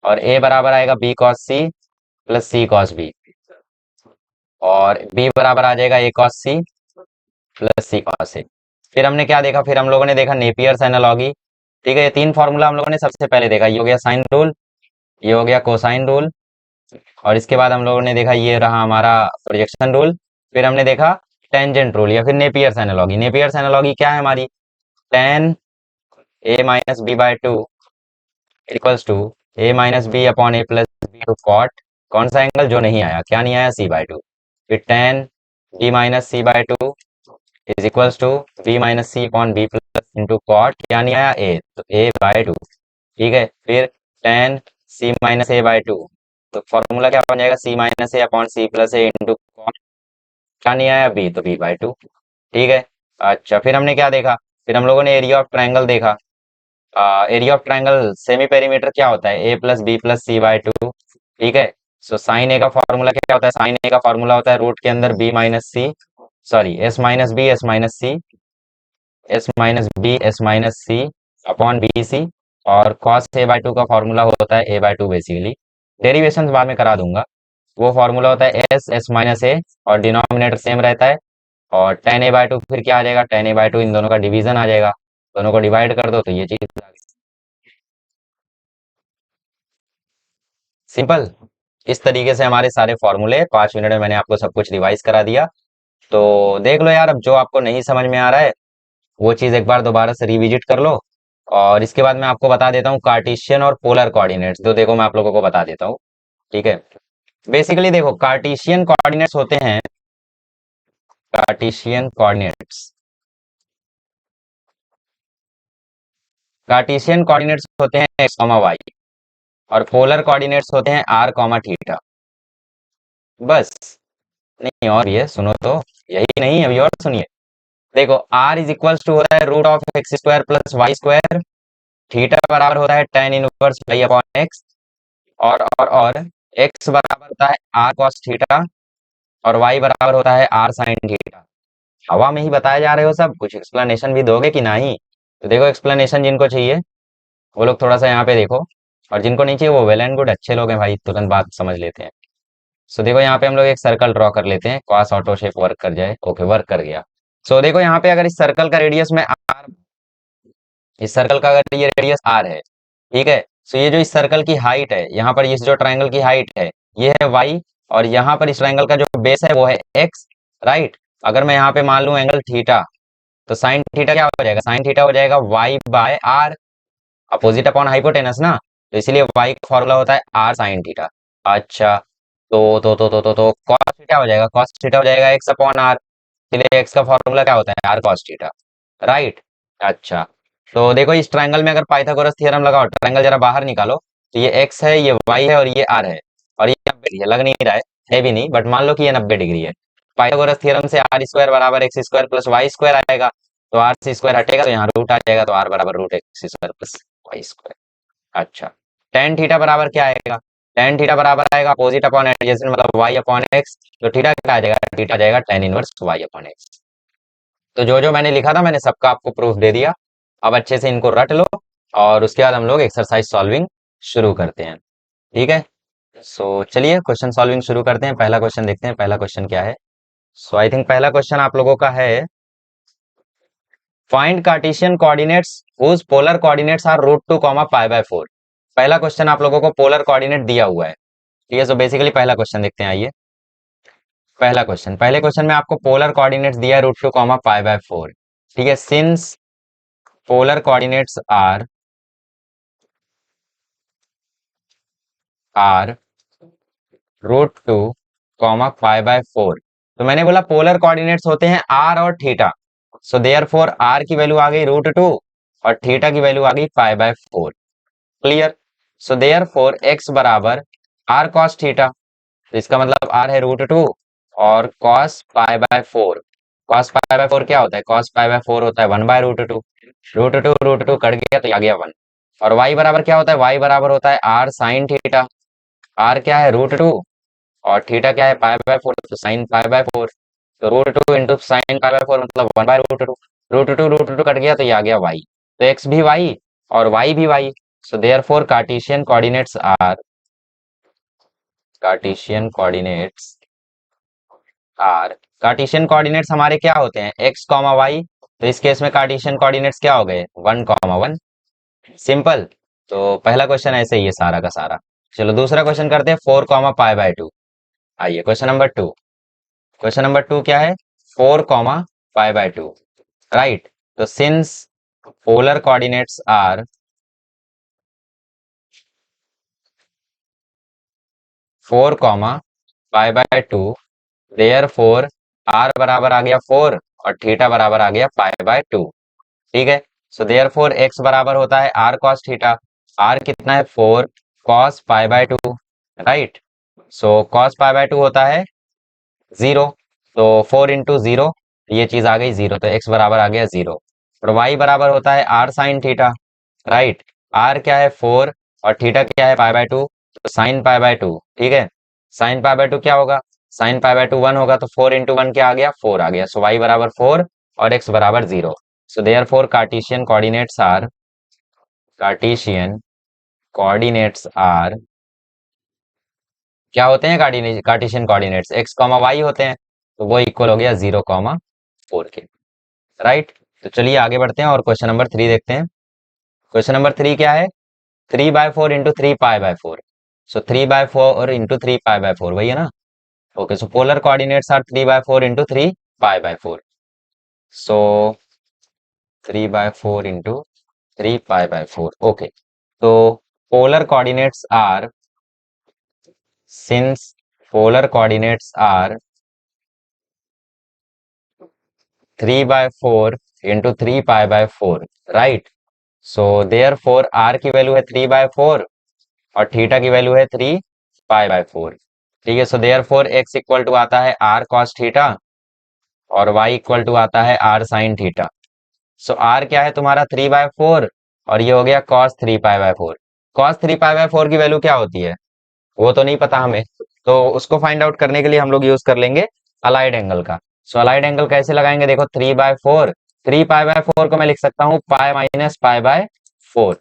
और ए बराबर आएगा B cos C plus C cos B, और बी बराबर आ जाएगा ए cos C plus C cos ए। फिर हमने क्या देखा, फिर हम लोगों ने देखा नेपियर्स एनालॉगी। ठीक है, ये तीन फॉर्मूला हम लोगों ने सबसे पहले देखा, ये हो गया साइन रूल, ये हो गया कोसाइन रूल, और इसके बाद हम लोगों ने देखा ये रहा हमारा प्रोजेक्शन रूल। फिर हमने देखा टेंजेंट रूल या फिर नेपियर्स एनालॉगी। नेपियर्स एनालॉगी क्या है हमारी, tan A minus B by two equals to A minus B upon A plus B two cot, कौन सा एंगल जो नहीं आया, क्या नहीं आया, सी बाय टू। फिर tan B minus C by two is equals to B minus C upon B plus into cot, क्या नहीं आया, ए, तो ए बाय टू। ठीक है। फिर tan C minus A by two, तो फॉर्मूला क्या बन जाएगा, C minus A upon C plus A into cot, क्या नहीं आया, बी, तो बी बाय टू। ठीक है। अच्छा, फिर हमने क्या देखा, फिर हम लोगों ने एरिया ऑफ ट्रायंगल देखा। Area of triangle semi perimeter क्या होता है, A plus B plus C by two. ठीक है। सो साइन ए का फॉर्मूला क्या होता है, साइन ए का फॉर्मूला होता है रूट के अंदर B minus C, sorry S minus B S minus C, S minus B S minus C upon B C. और कॉस ए बाय टू का फॉर्मूला होता है A by two basically, derivation बाद में करा दूंगा। वो फॉर्मूला होता है एस एस माइनस ए, और डिनोमिनेटर सेम रहता है। और टेन ए बाय टू फिर क्या आ जाएगा, टेन ए बाय टू, इन दोनों का डिवीजन आ जाएगा, दोनों को डिवाइड कर दो तो ये चीज आ गई। सिंपल। इस तरीके से हमारे सारे फॉर्मूले 5 मिनट में मैंने आपको सब कुछ रिवाइज करा दिया। तो देख लो यार, अब जो आपको नहीं समझ में आ रहा है वो चीज एक बार दोबारा से रिविजिट कर लो। और इसके बाद मैं आपको बता देता हूँ कार्टेशियन और पोलर कोऑर्डिनेट्स, तो देखो मैं आप लोगों को बता देता हूँ। ठीक है। बेसिकली देखो, कार्टेशियन कोऑर्डिनेट्स होते हैं, कार्टेशियन कोऑर्डिनेट्स, कार्टेशियन कोऑर्डिनेट्स होते हैं एक्स कॉमा वाई, और पोलर कोऑर्डिनेट्स होते हैं आर कॉमा थीटा। बस। नहीं और भी है, सुनो तो, यही नहीं अभी और सुनिए। देखो आर इज इक्वल टू होता है root of X square plus Y square, theta बराबर होता है tan inverse Y upon X, और एक्स बराबर होता है आर कॉस थीटा, और वाई बराबर होता है आर साइन थीटा। हवा में ही बताया जा रहे हो सब, कुछ एक्सप्लेनेशन भी दोगे कि नहीं। तो देखो एक्सप्लेनेशन जिनको चाहिए वो लोग थोड़ा सा यहाँ पे देखो, और जिनको नहीं चाहिए वो वेल एंड गुड, अच्छे लोग हैं भाई, तुरंत बात समझ लेते हैं। सो देखो यहाँ पे हम लोग एक सर्कल ड्रॉ कर लेते हैं, कॉस ऑटो शेप वर्क कर जाए, ओके वर्क कर गया। सो देखो यहाँ पे अगर इस सर्कल का रेडियस में आर, इस सर्कल का अगर ये रेडियस आर है, ठीक है, सो ये जो इस सर्कल की हाइट है, यहाँ पर इस जो ट्रायंगल की हाइट है ये है वाई, और यहाँ पर इस ट्रायंगल का जो बेस है वो है एक्स, राइट। अगर मैं यहाँ पे मान लूं एंगल थीटा, तो साइन थीटा क्या हो जाएगा, साइन थीटा हो जाएगा Y by R, opposite upon hypotenuse ना, तो इसलिए वाई का फॉर्मूला होता है आर साइन थीटा। अच्छा, तो कॉस थीटा हो जाएगा, कॉस थीटा हो जाएगा एक्स अपॉन आर, इसलिए एक्स का फॉर्मूला क्या होता है, आर कॉस थीटा, राइट। अच्छा, तो देखो इस ट्रायंगल में अगर पाइथागोरस थ्योरम लगाओ, ट्रायंगल जरा बाहर निकालो, तो ये एक्स है, ये वाई है, और ये आर है, और ये 90 डिग्री है, लग नहीं रहा है भी नहीं, बट मान लो कि ये 90 डिग्री है। पाइथागोरस थ्योरम से आर स्क्वायर बराबर X square plus Y square आएगा, तो आर से स्क्वायर हटेगा तो यहाँ रूट आ जाएगा, तो आर बराबर root X square plus Y square. अच्छा, टेन थीटा बराबर क्या आएगा, टेन थीटा बराबर आएगा अपोजिट अपॉन एडजेसेंट, मतलब वाई अपॉन एक्स, तो थीटा क्या आ जाएगा, थीटा आ जाएगा tan inverse Y upon X. तो जो जो मैंने लिखा था मैंने सबका आपको प्रूफ दे दिया। अब अच्छे से इनको रट लो, और उसके बाद हम लोग एक्सरसाइज सॉल्विंग शुरू करते हैं। ठीक है। सो चलिए क्वेश्चन सॉल्विंग शुरू करते हैं, पहला क्वेश्चन देखते हैं, पहला क्वेश्चन क्या है। सो आई थिंक पहला क्वेश्चन आप लोगों का है, find Cartesian coordinates whose polar coordinates are root two comma pi by four. पहला क्वेश्चन आप लोगों को पोलर कोऑर्डिनेट दिया हुआ है। ठीक है, सो बेसिकली पहला क्वेश्चन देखते हैं, आइए। पहला क्वेश्चन, पहले क्वेश्चन में आपको पोलर कोऑर्डिनेट्स दिया है root two comma pi by four. ठीक है, since polar coordinates are root two comma pi by four, तो मैंने बोला पोलर कोऑर्डिनेट्स होते हैं आर और theta, so therefore are की वैल्यू आ गई रूट टू, और थीटा की वैल्यू आ गई pi by four. Clear. So therefore X बराबर आर कॉस थीटा, तो इसका मतलब आर है रूट टू और cos pi by four. Cos pi by four क्या होता है? कॉस पाई बाय फोर होता है 1/√2। रूट टू कट गया तो आ गया 1। और y बराबर क्या होता है? y बराबर होता है r साइन थीटा। r क्या है? √2। और थीटा क्या है? पाई बाय फोर, तो साइन पाई बाय फोर। तो √2 into sine pi by four मतलब 1/√2। रूट टू कट गया तो ये आ गया y। तो x भी y और y भी y। So therefore Cartesian coordinates हमारे क्या होते हैं? x comma Y. तो इस केस में कार्टेशियन कोऑर्डिनेट्स क्या हो गए? 1,1। सिंपल। तो पहला क्वेश्चन ऐसे ही है सारा का सारा। चलो दूसरा क्वेश्चन करते हैं, 4,π/2। आइए क्वेश्चन नंबर टू क्या है? 4,π/2। राइट। तो since polar coordinates are 4,π/2, therefore r बराबर आ गया 4 और थीटा बराबर आ गया π/2। ठीक है। सो देयर फोर एक्स बराबर होता है आर कॉस थीटा। आर कितना है? 4 कॉस π/2। राइट। सो कॉस π/2 होता है 0। तो 4 इंटू जीरो, ये चीज आ गई 0, तो एक्स बराबर आ गया 0। और वाई बराबर होता है R sine theta. Right. R क्या है? 4 और थीटा क्या है? π/2। तो साइन π/2। ठीक है। साइन π/2 क्या होगा? साइन π/2 1 होगा, तो 4 इंटू वन क्या आ गया? 4 आ गया। सो वाई बराबर 4 और एक्स बराबर 0। So therefore Cartesian coordinates are क्या होते हैं? Cartesian coordinates X comma Y होते हैं। तो वो इक्वल हो गया 0,4 के। राइट। तो चलिए आगे बढ़ते हैं और क्वेश्चन नंबर 3 देखते हैं। क्वेश्चन नंबर 3 क्या है? 3/4 इंटू 3π/4। सो 3/4 इंटू 3π/4 वही है ना? Okay. So polar coordinates are 3/4 into 3π/4। सो 3/4 इंटू 3π/4। ओके। तो polar coordinates are since polar coordinates are 3/4 into 3π/4। Right. So therefore are की वैल्यू है 3/4 और थीटा की वैल्यू है 3π/4। ठीक है। So therefore X equal to आता है आर कॉस थीटा और वाई इक्वल टू आता है R sine theta. So R क्या है तुम्हारा? 3/4 और ये हो गया कॉस 3π/4। कॉस 3π/4 की वैल्यू क्या होती है वो तो नहीं पता हमें। तो उसको फाइंड आउट करने के लिए हम लोग यूज कर लेंगे अलाइड एंगल का। सो अलाइड एंगल कैसे लगाएंगे? देखो 3/4, 3π/4 को मैं लिख सकता हूँ पाई माइनस π/4।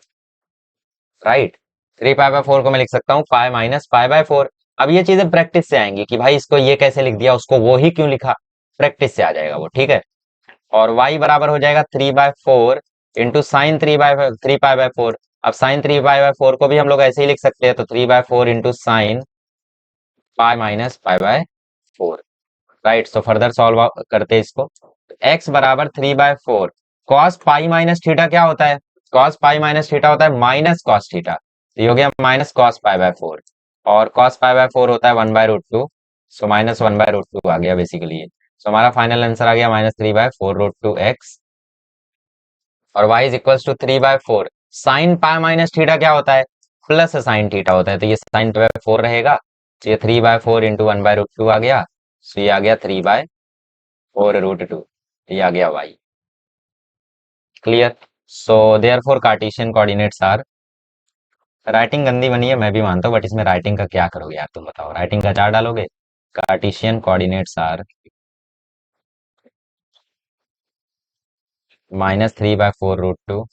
राइट। 3π/4 को मैं लिख सकता हूँ पाई माइनस π/4। अब ये चीजें प्रैक्टिस से आएंगी कि भाई इसको ये कैसे लिख दिया, उसको वो ही क्यों लिखा। प्रैक्टिस से आ जाएगा वो। ठीक है। और y बराबर हो जाएगा 3/4 इंटू साइन 3π/4। अब साइन 3π/4 को भी हम लोग ऐसे ही लिख सकते हैं, तो 3/4 into sine pi minus π/4। Right. So further solve करते हैं इसको। x बराबर 3/4 कॉस पाई माइनस थीटा क्या होता है? कॉस पाई माइनस थीटा होता है माइनस कॉस थीटा। तो ये हो गया माइनस कॉस π/4। और कॉस π/4 होता है 1/√2। सो माइनस 1/√2 आ गया बेसिकली। सो हमारा फाइनल आंसर आ गया -3/4√2x। और y is equals to 3/4 sine pi minus theta क्या होता है? प्लस साइन थीटा होता है, तो ये साइन बाय 4 रहेगा। तो ये 3/4 इंटू 1/√2 आ गया। सो ये आ गया 3/4√2। ये आ गया y। क्लियर। So therefore Cartesian coordinates are, writing गंदी बनी है मैं भी मानता हूँ, बट इसमें राइटिंग का क्या करोगे यार तुम बताओ? राइटिंग का चार डालोगे। कार्टेशियन कोऑर्डिनेट्स आर -3/4√2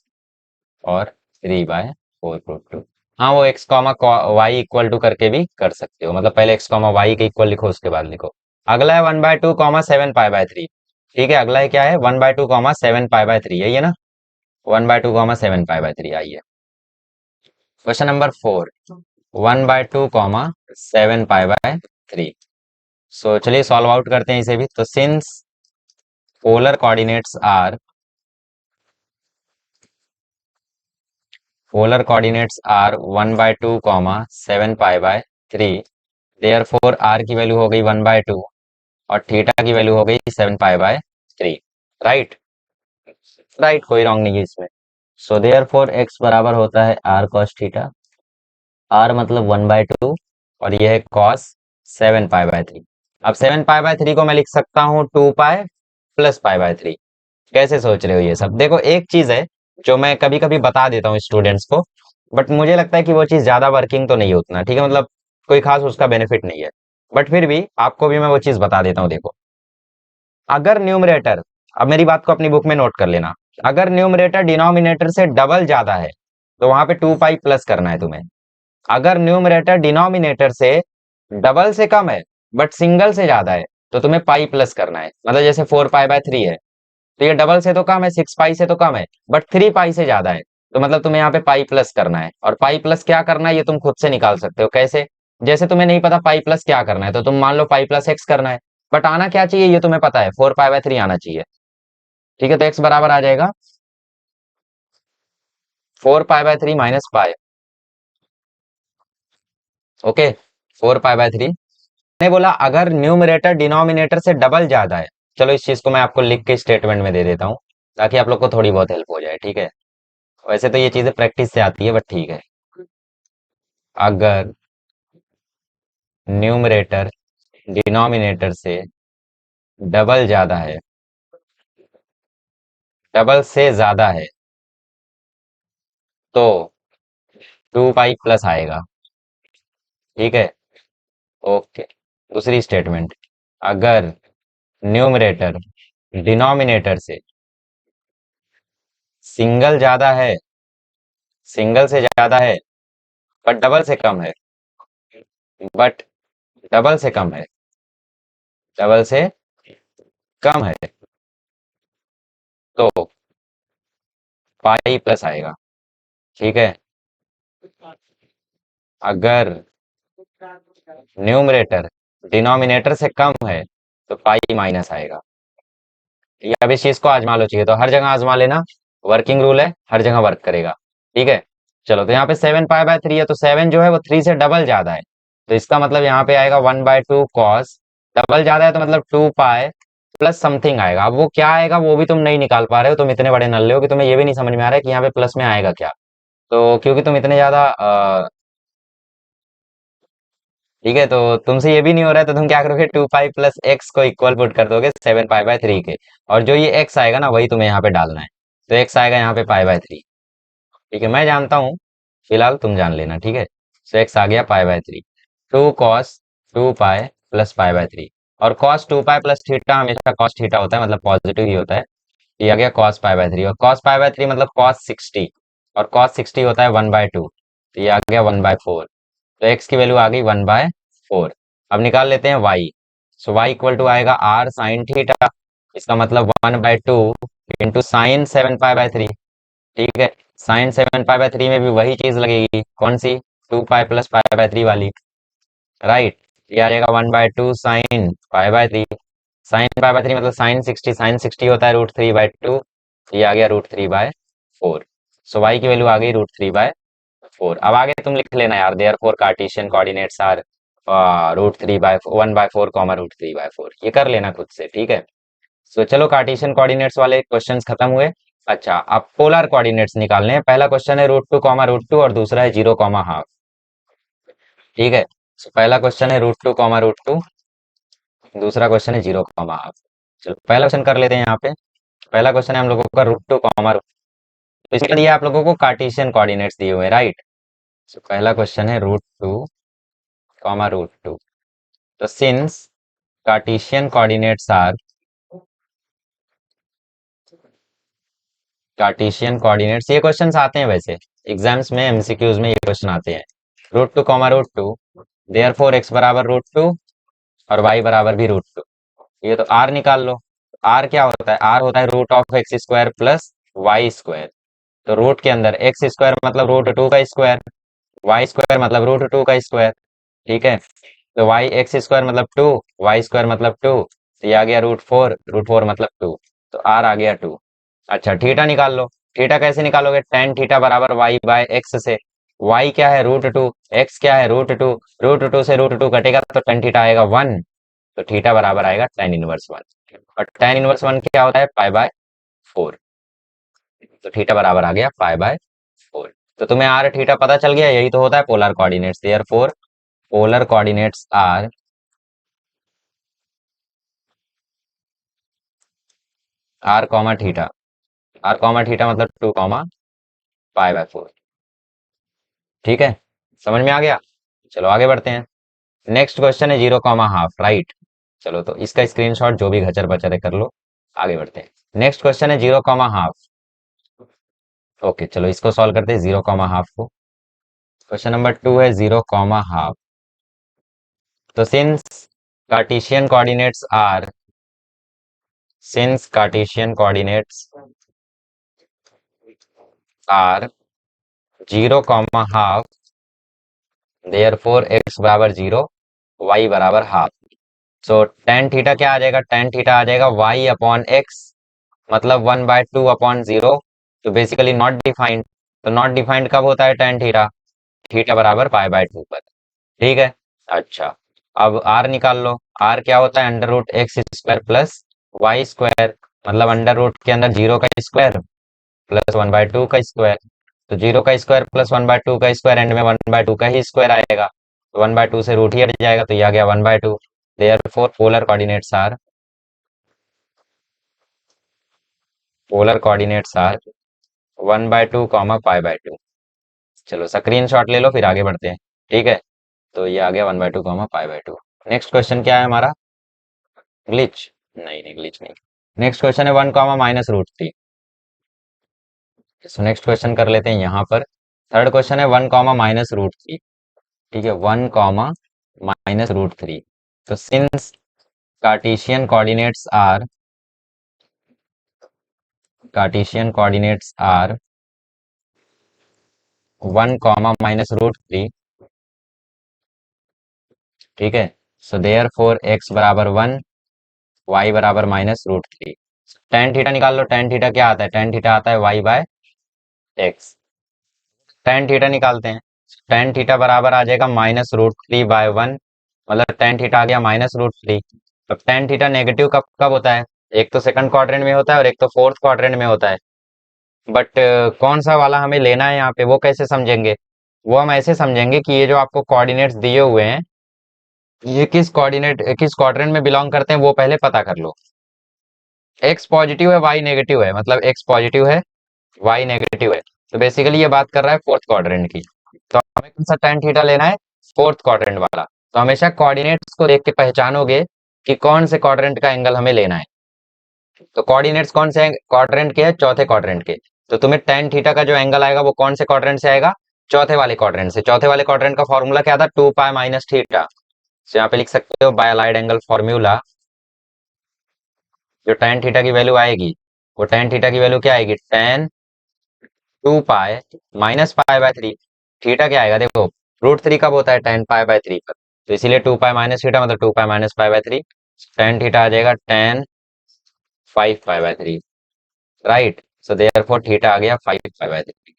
और 3/4√2। हाँ वो x comma Y equal to करके भी कर सकते हो, मतलब पहले x कॉमा वाई के इक्वल लिखो उसके बाद लिखो। अगला है 1/2 कॉमा 7π/3। ठीक है। अगला है क्या है? 1/2 कॉमा 7π/3, यही है ना? 1/2 कॉमा 7π/3। आइए क्वेश्चन नंबर 4, 1/2 कॉमा 7π/3। सो चलिए सॉल्व आउट करते हैं इसे भी। तो since polar coordinates are one by two comma 7π/3, therefore are की वैल्यू हो गई 1/2 और थीटा की वैल्यू हो गई 7π/3। राइट। राइट, कोई रॉन्ग नहीं है इसमें। सो देयर फोर एक्स बराबर होता है आर कॉस थीटा। आर मतलब 1/2 और यह है कॉस 7π/3। अब 7π/3 को मैं लिख सकता हूँ 2π प्लस पाई बाय 3। कैसे सोच रहे हो ये सब? देखो एक चीज है जो मैं कभी कभी बता देता हूँ स्टूडेंट्स को, बट मुझे लगता है कि वो चीज ज्यादा वर्किंग तो नहीं उतना, ठीक है, मतलब कोई खास उसका बेनिफिट नहीं है, बट फिर भी आपको भी मैं वो चीज बता देता हूँ। देखो अगर न्यूमरेटर, अब मेरी बात को अपनी बुक में नोट कर लेना, अगर न्यूमरेटर डिनोमिनेटर से डबल ज्यादा है तो वहां पे 2 पाई प्लस करना है तुम्हें। अगर न्यूमरेटर डिनोमिनेटर से डबल से कम है बट सिंगल से ज्यादा है तो तुम्हें पाई प्लस करना है। मतलब जैसे 4 पाई बाय 3 है तो ये डबल से तो कम है, 6 पाई से तो कम है, बट 3 पाई से ज्यादा है, तो मतलब तुम्हें यहाँ पे पाई प्लस करना है। और पाई प्लस क्या करना है ये तुम खुद से निकाल सकते हो। कैसे? जैसे तुम्हें नहीं पता पाई प्लस क्या करना है तो तुम मान लो पाई प्लस एक्स करना है, बट आना क्या चाहिए ये तुम्हें पता है, 4 पाई बाय 3 आना चाहिए। ठीक है, तो एक्स बराबर आ जाएगा 4 pi by 3 minus pi. Okay, 4 pi by 3। मैंने बोला अगर न्यूमरेटर डिनोमिनेटर से डबल ज्यादा है, चलो इस चीज को मैं आपको लिख के स्टेटमेंट में दे देता हूँ ताकि आप लोग को थोड़ी बहुत हेल्प हो जाए, ठीक है। वैसे तो ये चीजें प्रैक्टिस से आती है बट ठीक है। अगर न्यूमरेटर डिनोमिनेटर से डबल ज्यादा है, डबल से ज्यादा है, तो 2 पाई प्लस आएगा, ठीक है। ओके, दूसरी स्टेटमेंट, अगर न्यूमरेटर डिनोमिनेटर से सिंगल ज्यादा है, सिंगल से ज्यादा है बट डबल से कम है, बट डबल से कम है, डबल से कम है, तो पाई प्लस आएगा, ठीक है। अगर न्यूमरेटर डिनोमिनेटर से कम है तो पाई माइनस आएगा। ठीक है, अब इस चीज को आजमा लो, चाहिए तो हर जगह आजमा लेना, वर्किंग रूल है, हर जगह वर्क करेगा, ठीक है। चलो तो यहाँ पे 7 पाई बाय 3 है तो 7 जो है वो 3 से डबल ज्यादा है, तो इसका मतलब यहाँ पे आएगा 1/2 कॉस। डबल ज्यादा है तो मतलब 2 पाई प्लस समथिंग आएगा। अब वो क्या आएगा वो भी तुम नहीं निकाल पा रहे हो, तुम इतने बड़े नल्ले हो कि तुम्हें ये भी नहीं समझ में आ रहा है कि यहाँ पे प्लस में आएगा क्या। तो क्योंकि तुम इतने ज्यादा ठीक है, तो तुमसे ये भी नहीं हो रहा है तो तुम क्या करोगे, 2 पाई प्लस एक्स को इक्वल पुट कर दोगे 7 पाई बाय 3 के, और जो ये एक्स आएगा ना वही तुम्हें यहाँ पे डालना है, तो एक्स आएगा यहाँ पे पाई बाय 3। ठीक है, मैं जानता हूँ, फिलहाल तुम जान लेना, ठीक है। तो एक्स आ गया pi by 3, 2 cos 2 pi plus pi by 3, और cos 2 पाई प्लस थीटा हमेशा cos थीटा होता है, मतलब पॉजिटिव ही होता है। ये आ गया cos पाई बाय 3, और cos पाई बाय 3 मतलब cos 60, और cos 60 होता है 1/2, तो ये आ गया 1/4, तो x की वैल्यू आ गई 1/4। अब निकाल लेते हैं y, so y equal to आएगा r साइन थीटा, इसका मतलब 1/2 इंटू साइन 7 पाई बाय 3। ठीक है, साइन 7 पाई बाय 3 में भी वही चीज लगेगी, कौन सी, 2 पाई प्लस पाई बाय 3 वाली, राइट। ये आ जाएगा 1/2 sign pi bye 3, sign pi bye 3 मतलब साइन 60, साइन 60 होता है √3/2, ये आ गया √3/4। सो y की वैल्यू आ गई √3/4। अब आगे तुम लिख लेना यार, therefore Cartesian coordinates are √3/1/4 ये कर लेना खुद से, ठीक है। सो चलो कार्टेशियन कोऑर्डिनेट्स वाले क्वेश्चंस खत्म हुए। अच्छा, अब पोलर कोऑर्डिनेट्स निकालने हैं। पहला क्वेश्चन है √2, और दूसरा है 0, ठीक है। सो पहला क्वेश्चन है √2, दूसरा क्वेश्चन है 0, चलो पहला क्वेश्चन कर लेते हैं यहाँ पे। पहला क्वेश्चन है हम लोगों का √2, तो इसके लिए आप लोगों को कार्टेशियन कोऑर्डिनेट्स दिए हुए हैं, राइट। सो पहला क्वेश्चन है √2, तो since Cartesian coordinates are, Cartesian coordinates, ये क्वेश्चंस आते हैं वैसे एग्जाम्स में, एमसीक्यूज में ये क्वेश्चन आते हैं। √2, देयर फोर एक्स बराबर √2 और वाई बराबर भी √2। ये तो आर निकाल लो। आर क्या होता है, आर होता है √(x² प्लस y²। तो रूट के अंदर x² मतलब √2 का स्क्वायर, y² मतलब √2 का स्क्वायर, ठीक है। तो x² मतलब 2, y² मतलब 2, तो ये आ गया √4 मतलब 2, तो r आ गया 2। अच्छा, थीटा निकाल लो। थीटा कैसे निकालोगे, टेन थीटा बराबर y/x से। y क्या है √2, x क्या है √2, √2 से √2 कटेगा तो टेन थीटा आएगा 1, तो थीटा बराबर आएगा tan−1। और tan−1 क्या होता है, पाई/4, तो थीटा बराबर आ गया पाई/4। तो तुम्हें आर थीटा पता चल गया, यही तो होता है polar coordinates. Therefore polar coordinates are R comma theta, R comma theta मतलब 2 कॉमा पाई बाय 4। ठीक है, समझ में आ गया। चलो आगे बढ़ते हैं। नेक्स्ट क्वेश्चन है 0 कॉमा हाफ, राइट। चलो तो इसका स्क्रीनशॉट जो भी घचर बचर है कर लो, आगे बढ़ते हैं। नेक्स्ट क्वेश्चन है 0 कॉमा हाफ। ओके चलो इसको सॉल्व करते हैं 0 कॉमा हाफ को। क्वेश्चन नंबर 2 है 0 कॉमा हाफ। तो Cartesian coordinates are since Cartesian coordinates are 0 comma half, therefore X बराबर 0, वाई बराबर हाफ। सो टेन थीटा क्या आ जाएगा, टेन थीटा आ जाएगा वाई अपॉन एक्स, मतलब 1/2 अपॉन 0। तो बेसिकली नॉट डिफाइंड। तो नॉट डिफाइंड कब होता है, टेन थीटा, थीटा बराबर पाई/2 पर। ठीक है। अच्छा, अब आर निकाल लो। आर क्या होता है, under root x² plus Y square, मतलब अंडर रूट के अंदर 0 का स्क्वायर प्लस 1/2 का स्क्वायर। तो 0 का स्क्वायर प्लस 1/2 का स्क्वायर, एंड में 1/2 का ही स्क्वायर आएगा, तो 1/2 से रूट ही हट जाएगा, तो ये आ गया 1/2। Therefore polar coordinates are 1/2 comma पाई/2। चलो स्क्रीन शॉट ले लो फिर आगे बढ़ते हैं। ठीक है, तो ये आ गया 1/2 कॉमा पाई/2। नेक्स्ट क्वेश्चन क्या है हमारा, ग्लिच? नहीं नहीं, ग्लिच नहीं। नेक्स्ट क्वेश्चन है 1 कॉमा -√3। सो नेक्स्ट क्वेश्चन कर लेते हैं यहाँ पर। थर्ड क्वेश्चन है 1 कॉमा -√3। ठीक है, 1 कॉमा -√3। तो since Cartesian coordinates are Cartesian coordinates are 1 comma -√3। ठीक है, सो देयर फोर एक्स बराबर 1, वाई बराबर -√3। टेन थीटा निकाल लो। टेन थीटा क्या आता है, टेन थीटा आता है y/x। टेन थीटा निकालते हैं। टेन थीटा बराबर आ जाएगा -√3/1, मतलब टेन थीटा आ गया -√3। अब टेन थीटा नेगेटिव कब कब होता है, एक तो सेकंड क्वाड्रेंट में होता है और एक तो फोर्थ क्वाड्रेंट में होता है। बट कौन सा वाला हमें लेना है यहाँ पे, वो कैसे समझेंगे? वो हम ऐसे समझेंगे कि ये जो आपको कोऑर्डिनेट्स दिए हुए हैं, ये किस क्वाड्रेंट में बिलोंग करते हैं वो पहले पता कर लो। एक्स पॉजिटिव है, वाई नेगेटिव है, मतलब एक्स पॉजिटिव है, वाई नेगेटिव है। तो बेसिकली ये बात कर रहा है फोर्थ क्वाड्रेंट की। तो हमें कौन सा tan थीटा लेना है, फोर्थ क्वाड्रेंट वाला। तो हमेशा कोऑर्डिनेट्स को देख के पहचानोगे कि कौन से क्वाड्रेंट का एंगल हमें लेना है। तो कोऑर्डिनेट्स कौन से क्वाड्रेंट के है, चौथे क्वाड्रेंट के। तो तुम्हें tan थीटा का जो एंगल आएगा वो कौन से क्वाड्रेंट से आएगा, चौथे वाले क्वाड्रेंट से। चौथे वाले क्वाड्रेंट का फॉर्मूला क्या था, 2π - थीटा। तो यहाँ पे लिख सकते हो बाय अलाइड एंगल फॉर्मूला। जो tan थीटा की वैल्यू आएगी, वो tan थीटा की वैल्यू क्या आएगी, tan 2π - π/3। थीटा क्या आएगा देखो, √3 कब होता है, tan π/3 पर। तो इसीलिए 2π - थीटा मतलब 2π - π/3। tan थीटा आ जाएगा tan 5π/3, right. So therefore theta आ गया 5π/3।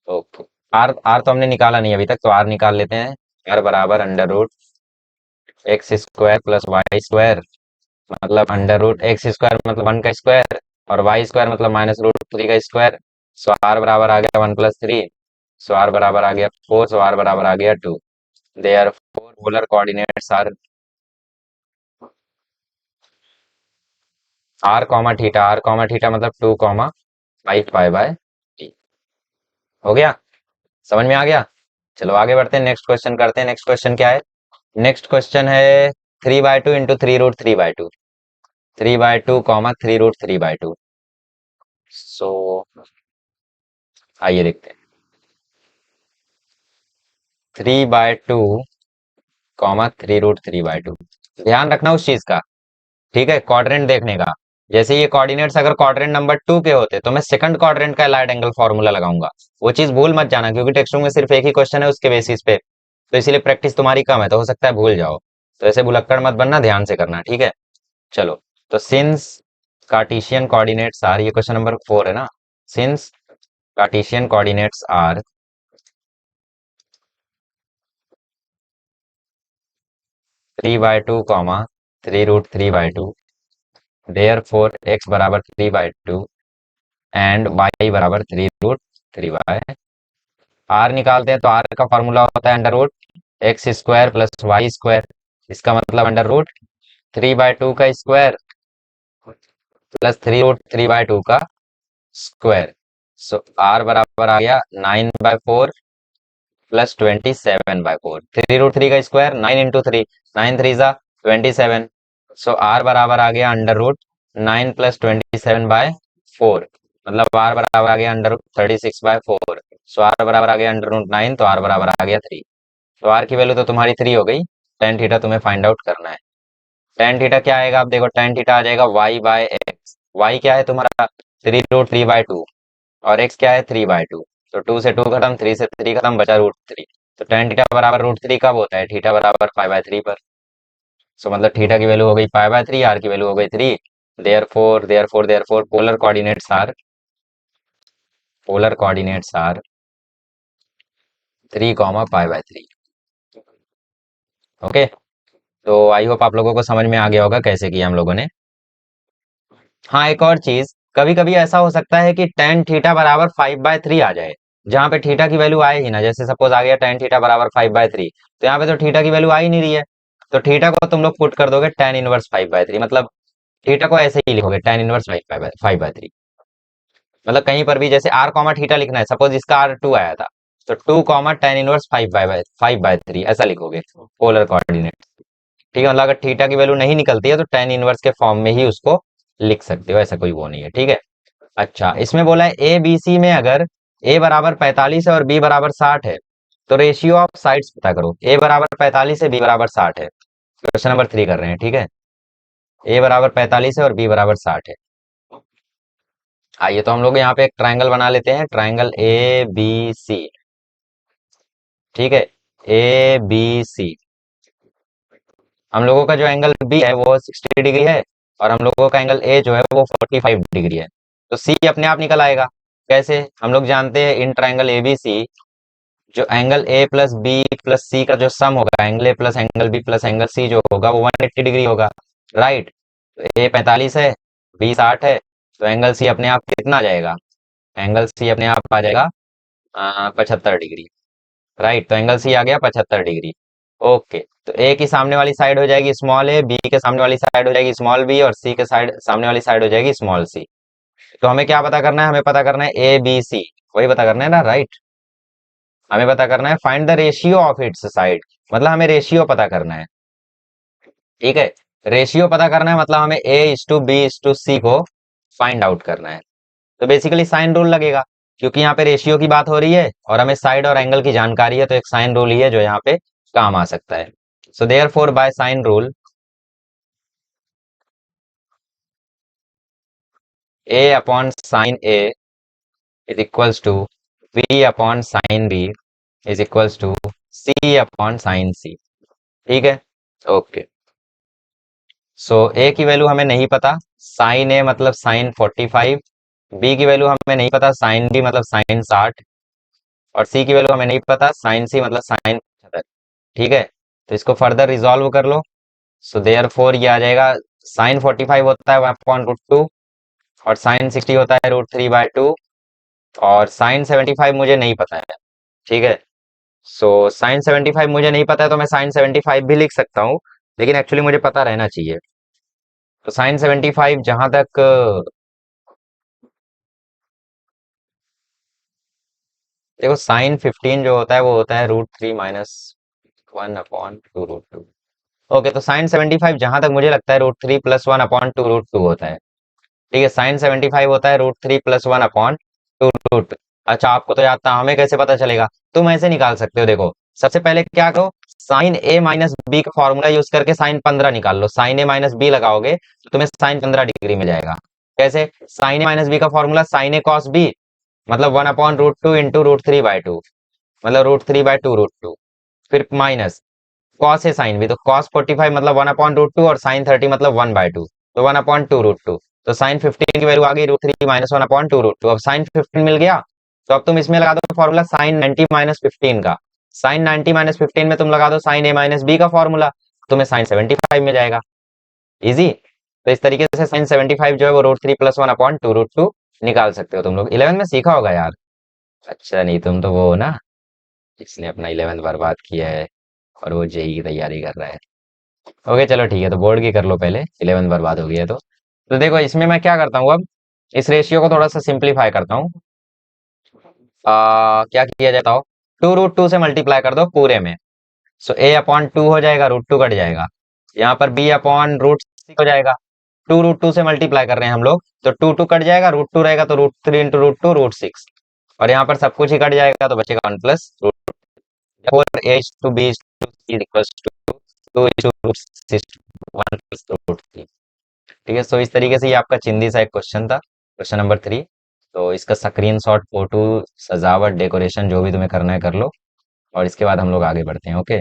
ओके, आर आर तो हमने निकाला नहीं अभी तक, तो आर निकाल लेते हैं। आर बराबर under root x² plus y², मतलब अंडर रूट x² मतलब 1 का स्क्वायर, और y² मतलब -√3 का स्क्वायर। सो आर बराबर आ गया 1 + 3। सो आर बराबर आ गया 4। सो आर बराबर आ गया 2। Therefore polar coordinates are R comma theta मतलब 2 कॉमा 5π/3। हो गया, समझ में आ गया। चलो आगे बढ़ते हैं, नेक्स्ट क्वेश्चन करते हैं। नेक्स्ट क्वेश्चन क्या है, नेक्स्ट क्वेश्चन है 3/2 इंटू 3√3/2। 3/2 कॉमा 3√3/2। सो आइए देखते हैं। 3/2 कॉमा 3√3/2। ध्यान रखना उस चीज का, ठीक है, क्वाड्रेंट देखने का। जैसे ये कोऑर्डिनेट्स अगर क्वाड्रेंट नंबर 2 के होते तो मैं सेकंड क्वाड्रेंट का अलाइड एंगल फॉर्मूला लगाऊंगा। वो चीज भूल मत जाना, क्योंकि टेक्स्ट बुक में सिर्फ एक ही क्वेश्चन है उसके बेसिस पे। तो इसीलिए प्रैक्टिस तुम्हारी कम है, तो हो सकता है भूल जाओ। तो ऐसे भुलक्कड़ मत बनना, ध्यान से करना, ठीक है। चलो, तो सिंस कार्टेशियन कोऑर्डिनेट्स आर, ये क्वेश्चन नंबर 4 है ना। Since Cartesian coordinates are 3/2 comma 3√3/2, therefore X बराबर 3/2 एंड वाई बराबर 3√3/। आर निकालते हैं, तो आर का फॉर्मूला होता है under root x² plus y²। इसका मतलब अंडर रूट 3/2 का स्क्वायर प्लस 3√3/2 का स्क्वायर। सो आर बराबर आ गया 9/4 प्लस 27/4। 3√3 का स्क्वायर 9 × 3, 9 3 जा 27। सो आर बराबर आ गया √9 प्लस 27/4, मतलब आर बराबर आ गया √36/4। सो आर बराबर आ गया √9, तो आर बराबर आ गया 3। तो आर की वैल्यू तो तुम्हारी 3 हो गई। टेन थीटा तुम्हें फाइंड आउट करना है। टेन थीटा क्या आएगा, आप देखो टेन थीटा आ जाएगा y/x। वाई क्या है तुम्हारा 3√3/2, और x क्या है 3/2। तो 2 से 2 खत्म, 3 से 3 खत्म, बचा √3। तो टेन थीटा बराबर √3 कब होता है, थीटा बराबर π/3 पर। सो मतलब थीटा की वैल्यू हो गई π/3, आर की वैल्यू हो गई 3। Therefore polar coordinates are 3, okay. तो आई होप आप लोगों को समझ में आ गया होगा कैसे किया हम लोगों ने। हाँ, एक और चीज, कभी कभी ऐसा हो सकता है कि टेन थीटा बराबर 5/3 आ जाए, जहां पे थीटा की वैल्यू आए ही ना। जैसे सपोज आ गया टेन थीटा बराबर 5/3, तो यहाँ पे तो थीटा की वैल्यू आ ही नहीं रही है। तो थीटा को तुम लोग पुट कर दोगे टेन इनवर्स 5/3, मतलब थीटा को ऐसे ही लिखोगे टेन इनवर्स 5/3। मतलब कहीं पर भी जैसे आर कॉमा थीटा लिखना है, सपोज इसका R2 आया था, तो 2 टेन इनवर्स 5/3 ऐसा लिखोगे पोलर कोऑर्डिनेट। ठीक है, मतलब अगर थीटा की वैल्यू नहीं निकलती है तो टेन इनवर्स के फॉर्म में ही उसको लिख सकते हो, ऐसा कोई वो नहीं है, ठीक है। अच्छा, इसमें बोला है ए बी सी में अगर ए बराबर 45 है और बी बराबर 60 है, तो रेशियो ऑफ साइड्स पता करो। ए बराबर 45 है, बी बराबर 60 है। क्वेश्चन नंबर 3 कर रहे हैं, ठीक है। ए बराबर 45 है और बी बराबर 60 है। आइए तो हम लोग यहाँ पे एक ट्राइंगल बना लेते हैं, ट्राइंगल ABC। ठीक है, ABC। हम लोगों का जो एंगल बी है वो 60 डिग्री है, और हम लोगों का एंगल ए जो है वो 45 डिग्री है। तो सी अपने आप निकल आएगा। कैसे, हम लोग जानते हैं इन ट्राइंगल ABC जो angle A plus B plus C का जो सम होगा, angle A plus angle B plus angle C जो होगा वो 180 डिग्री होगा, राइट। तो ए 45 है, बी 60 है, तो एंगल सी अपने आप कितना आ जाएगा, एंगल सी अपने आप आ जाएगा 75 डिग्री, राइट। तो एंगल सी आ गया 75 डिग्री। ओके, तो ए की सामने वाली साइड हो जाएगी स्मॉल ए, बी के सामने वाली साइड हो जाएगी स्मॉल बी, और सी के साइड सामने वाली साइड हो जाएगी स्मॉल सी। तो हमें क्या पता करना है, हमें पता करना है ए बी सी, वही पता करना है ना, राइट। हमें पता करना है find the ratio of its side, मतलब हमें रेशियो पता करना है, ठीक है। रेशियो पता करना है मतलब हमें A/B/C को फाइंड आउट करना है। तो बेसिकली साइन रूल लगेगा, क्योंकि यहाँ पे रेशियो की बात हो रही है और हमें साइड और एंगल की जानकारी है, तो एक साइन रूल ही है जो यहाँ पे काम आ सकता है। So therefore by sine rule A/sin A is equals to B/sin B is equals to C/sin C। ठीक है, ओके। सो ए की वैल्यू हमें नहीं पता, साइन ए मतलब साइन 45, बी की वैल्यू हमें नहीं पता, साइन बी मतलब साइन 60, और सी की वैल्यू हमें नहीं पता, साइन सी मतलब साइन 75। ठीक है, तो इसको फर्दर रिजॉल्व कर लो। सो देयर फोर ये आ जाएगा, साइन 45 होता है 1/√2, और साइन 60 होता है √3/2, और साइन 75 मुझे नहीं पता है, ठीक है। सो साइन 75 मुझे नहीं पता है, तो मैं साइन 75 भी लिख सकता हूँ, लेकिन एक्चुअली मुझे पता रहना चाहिए। तो साइन 75 जहां तक देखो, साइन 15 जो होता है वो होता है √3 - 1/√2। ओके, तो साइन 75 जहां तक मुझे लगता है √3 + 1/√2 होता है। ठीक है, साइन 75 होता है √3 + 1/√2। अच्छा, आपको तो याद था, हमें कैसे पता चलेगा, तुम ऐसे निकाल सकते हो। देखो, सबसे पहले क्या करो, साइन ए माइनस बी का फॉर्मूला यूज करके साइन 15 निकाल लो। साइन ए माइनस बी लगाओगे तो तुम्हें साइन 15 डिग्री मिल जाएगा। कैसे, साइन ए माइनस बी का फॉर्मूला साइन ए कॉस बी, मतलब 1/√2 इंटू √3/2, मतलब √3/2 फिर माइनस कॉस है साइन भी, तो कॉस 45 मतलब 1/√2, और साइन 30 मतलब 1/2, तो 1/√2। तो साइन 15 की वैल्यू आ गई √3 - 1/√2। अब साइन 15 मिल गया, तो अब तुम इसमें लगा दो फॉर्मूला साइन 90 - 15 का। साइन 90 - 15 में तुम लगा दो साइन ए माइनस बी का फॉर्मूला, तुम्हें साइन 75 मिल जाएगा। इजी। तो इस तरीके से साइन 75 जो है वो √3 + 1/√2 निकाल सकते हो। तुम लोग 11 में सीखा होगा यार। अच्छा, नहीं तुम तो वो हो ना, जिसने अपना 11th बर्बाद किया है और वो जेई की तैयारी कर रहा है। ओके चलो ठीक है, तो बोर्ड की कर लो पहले, 11th बर्बाद हो गई है तो। तो देखो इसमें मैं क्या करता हूँ अब, इस रेशियो को थोड़ा सा सिंप्लीफाई करता हूँ। क्या किया जाता हो, 2√2 से मल्टीप्लाई कर दो पूरे में। सो a/2 हो जाएगा, √2 कट जाएगा। यहाँ पर b/√6 हो जाएगा। 2√2 से मल्टीप्लाई कर रहे हैं हम लोग, तो 2 कट जाएगा, √2 रहेगा तो √3 इंटू √2 √6। और यहाँ पर सब कुछ ही कट जाएगा तो बचेगा 1 plus four a to b to c equals to 2 into √6 1 plus √3। ठीक है, सो इस तरीके से ये आपका चिंदी सा एक क्वेश्चन था, क्वेश्चन नंबर 3। तो इसका स्क्रीनशॉट, फोटो, सजावट, डेकोरेशन जो भी तुम्हें करना है कर लो, और इसके बाद हम लोग आगे बढ़ते हैं। ओके,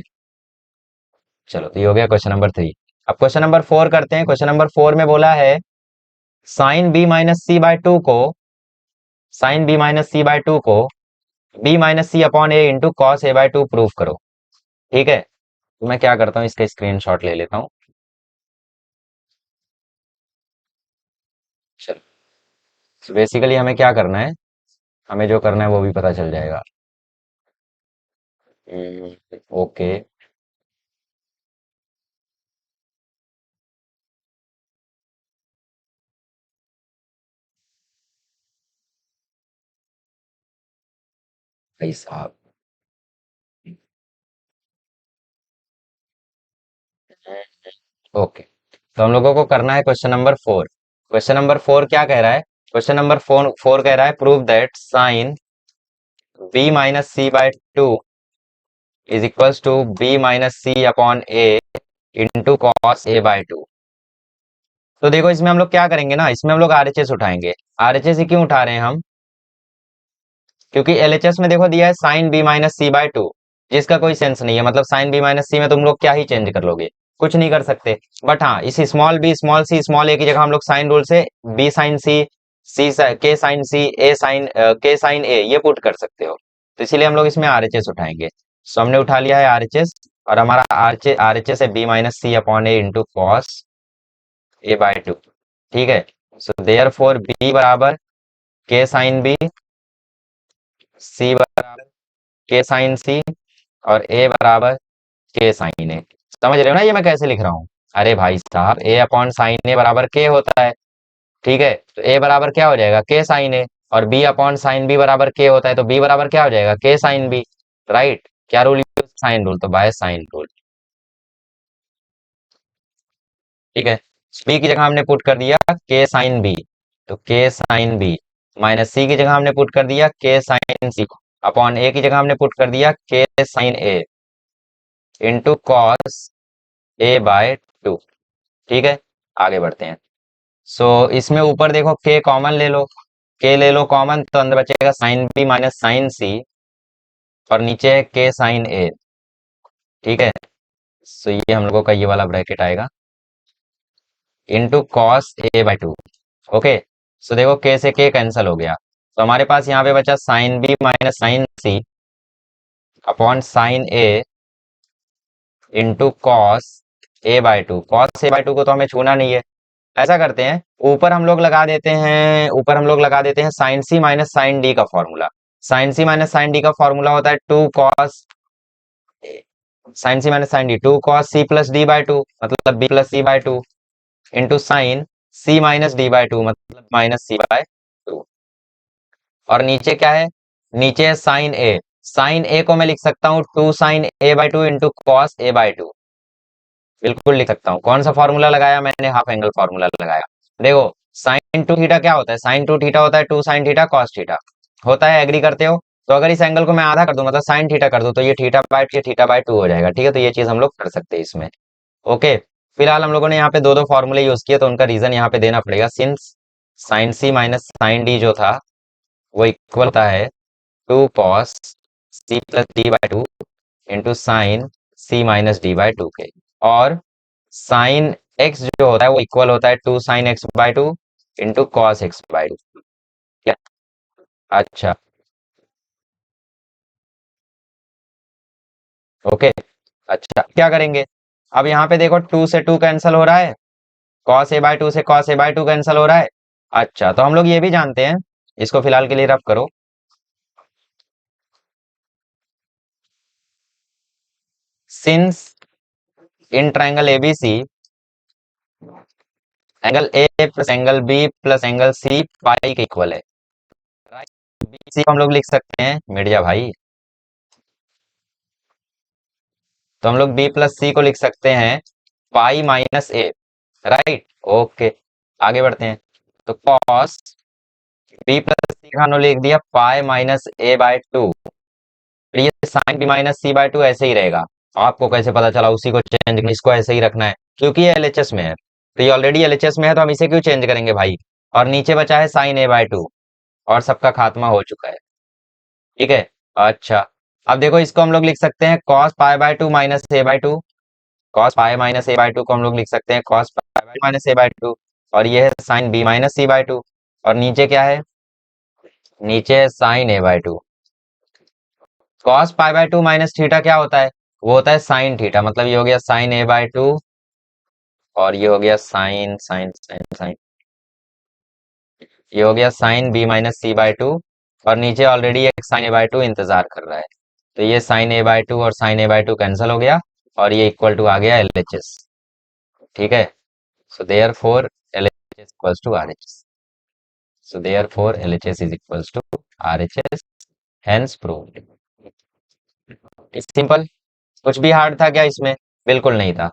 चलो, तो ये हो गया क्वेश्चन नंबर 3। अब क्वेश्चन नंबर 4 करते हैं। क्वेश्चन नंबर 4 में बोला है sine b minus C by two को, sine b minus C by two को b minus C upon A into cos A by two prove करो। ठीक है, तो मैं क्या करता हूँ, इसका स्क्रीनशॉट ले लेता हूँ। चलो, बेसिकली हमें क्या करना है, हमें जो करना है वो भी पता चल जाएगा। ओके, भाई साहब। ओके, तो हम लोगों को करना है क्वेश्चन नंबर 4। क्वेश्चन नंबर 4 क्या कह रहा है, क्वेश्चन नंबर 4 कह रहा है prove that sine b minus C by two is equals to b minus C upon A into cos A by two. तो देखो इसमें हम लोग क्या करेंगे ना, इसमें हम लोग आरएचएस उठाएंगे। आरएचएस ही क्यों उठा रहे हैं हम, क्योंकि एलएचएस में देखो दिया है sine B minus C by two, जिसका कोई सेंस नहीं है। मतलब साइन बी माइनस सी में तुम लोग क्या ही चेंज कर लोगे, कुछ नहीं कर सकते। बट हाँ, इस small B small C small ए की जगह हम लोग साइन रूल से बी साइन सी, सी के साइन सी, ए साइन के साइन ए ये पुट कर सकते हो। तो इसीलिए हम लोग इसमें आरएचएस उठाएंगे। सो हमने उठा लिया है आरएचएस, और हमारा आरएचएस है B minus C upon A into cos A by two. ठीक है, सो देयर फोर बी बराबर के साइन बी, सी बराबर के साइन सी, और ए बराबर के साइन ए। समझ रहे हो ना ये मैं कैसे लिख रहा हूँ। अरे भाई साहब, ए अपॉन साइन ए बराबर के होता है। ठीक है, तो ए बराबर क्या हो जाएगा, के साइन ए। और बी अपॉन साइन बी बराबर के होता है, तो बी बराबर क्या हो जाएगा, के साइन बी। राइट, क्या रूल यूज, साइन रूल, तो बाय साइन रूल। ठीक है, बी की जगह हमने पुट कर दिया के साइन बी, तो के साइन बी माइनस सी की जगह हमने पुट कर दिया के साइन सी, अपॉन ए की जगह हमने पुट कर दिया के sine A into cos A by two. ठीक है, आगे बढ़ते हैं। सो इसमें ऊपर देखो के कॉमन ले लो, के ले लो कॉमन, तो अंदर बचेगा साइन बी माइनस साइन सी, और नीचे है के साइन ए। ठीक है, सो ये हम लोगों का ये वाला ब्रैकेट आएगा into cos A by two. Okay, so देखो के से के कैंसिल हो गया, तो हमारे पास यहाँ पे बचा sine B minus sine C upon sine A into cos A by two. Cos A by two को तो हमें छूना नहीं है। ऐसा करते हैं, ऊपर हम लोग लगा देते हैं, ऊपर हम लोग लगा देते हैं sine C minus sine D का formula. Sine C minus sine D का फॉर्मूला होता है two cos, sine C minus sine D two cos C plus D by two, मतलब B plus C by two, into sine C minus D by two, मतलब minus C by two. और नीचे क्या है, नीचे है साइन ए। साइन ए को मैं लिख सकता हूँ two sine A by two into cos A by two, बिल्कुल लिख सकता हूँ। कौन सा फॉर्मूला लगाया मैंने, हाफ एंगल फॉर्मूला लगाया। देखो साइन टू थीटा क्या होता है, साइन टू थीटा होता है two sine theta cos theta, होता है, एग्री करते हो। तो अगर इस एंगल को मैं आधा कर दूं, मतलब साइन थीटा कर दूं, तो ये थीटा बाय टू हो जाएगा। ठीक है, तो ये चीज हम लोग कर सकते हैं इसमें। ओके, फिलहाल हम लोगों ने यहाँ पे दो दो फॉर्मूले यूज किए, तो उनका रीजन यहाँ पे देना पड़ेगा। Since sine C minus sine D जो था वो इक्वल होता है two cos C plus D by two into sine C minus D by two के। और साइन एक्स जो होता है वो इक्वल होता है two sine X by two into cos X by two. क्या, अच्छा, ओके, अच्छा, क्या करेंगे, अब यहाँ पे देखो टू से टू कैंसिल हो रहा है, कॉस ए बाय टू से cos A by two cancel हो रहा है। अच्छा, तो हम लोग ये भी जानते हैं, इसको फिलहाल के लिए रफ करो। Since in triangle ABC angle A plus angle B plus angle सी पाई के इक्वल है, राइट। बी सी को हम लोग लिख सकते हैं मीडिया भाई, तो हम लोग बी प्लस सी को लिख सकते हैं पाई माइनस ए, राइट। ओके, आगे बढ़ते हैं। तो कॉस बी प्लस सी का हमने लिख दिया pi minus A by two, ये sine B minus C by two ऐसे ही रहेगा। आपको कैसे पता चला उसी को चेंज, इसको ऐसे ही रखना है क्योंकि ये एलएचएस में है, तो ये ऑलरेडी एलएचएस में है तो हम इसे क्यों चेंज करेंगे भाई। और नीचे बचा है साइन ए बाय टू, और सबका खात्मा हो चुका है, ठीक है। अच्छा, अब देखो इसको हम लोग लिख सकते हैं cos pi by two minus A by two, cos pi minus A by two को हम लोग लिख सकते हैं cos pi by minus A by two, और ये है sine B minus C by two, और नीचे क्या है, नीचे है sine A by two. Cos pi by two minus theta क्या होता है, वो होता है साइन थीटा, मतलब ये हो गया साइन ए बाय टू, और ये हो गया साइन साइन साइन साइन, ये हो गया sine B minus C by two, और नीचे ऑलरेडी एक साइन ए बाय टू इंतजार कर रहा है, तो ये साइन ए बाय टू और sine A by two cancel हो गया, और ये इक्वल टू आ गया एल एच एस, ठीक है। So therefore L H S equals to R H S, so therefore L H S is equals to R H S, hence proved. Simple, कुछ भी hard था क्या इसमें, बिल्कुल नहीं था।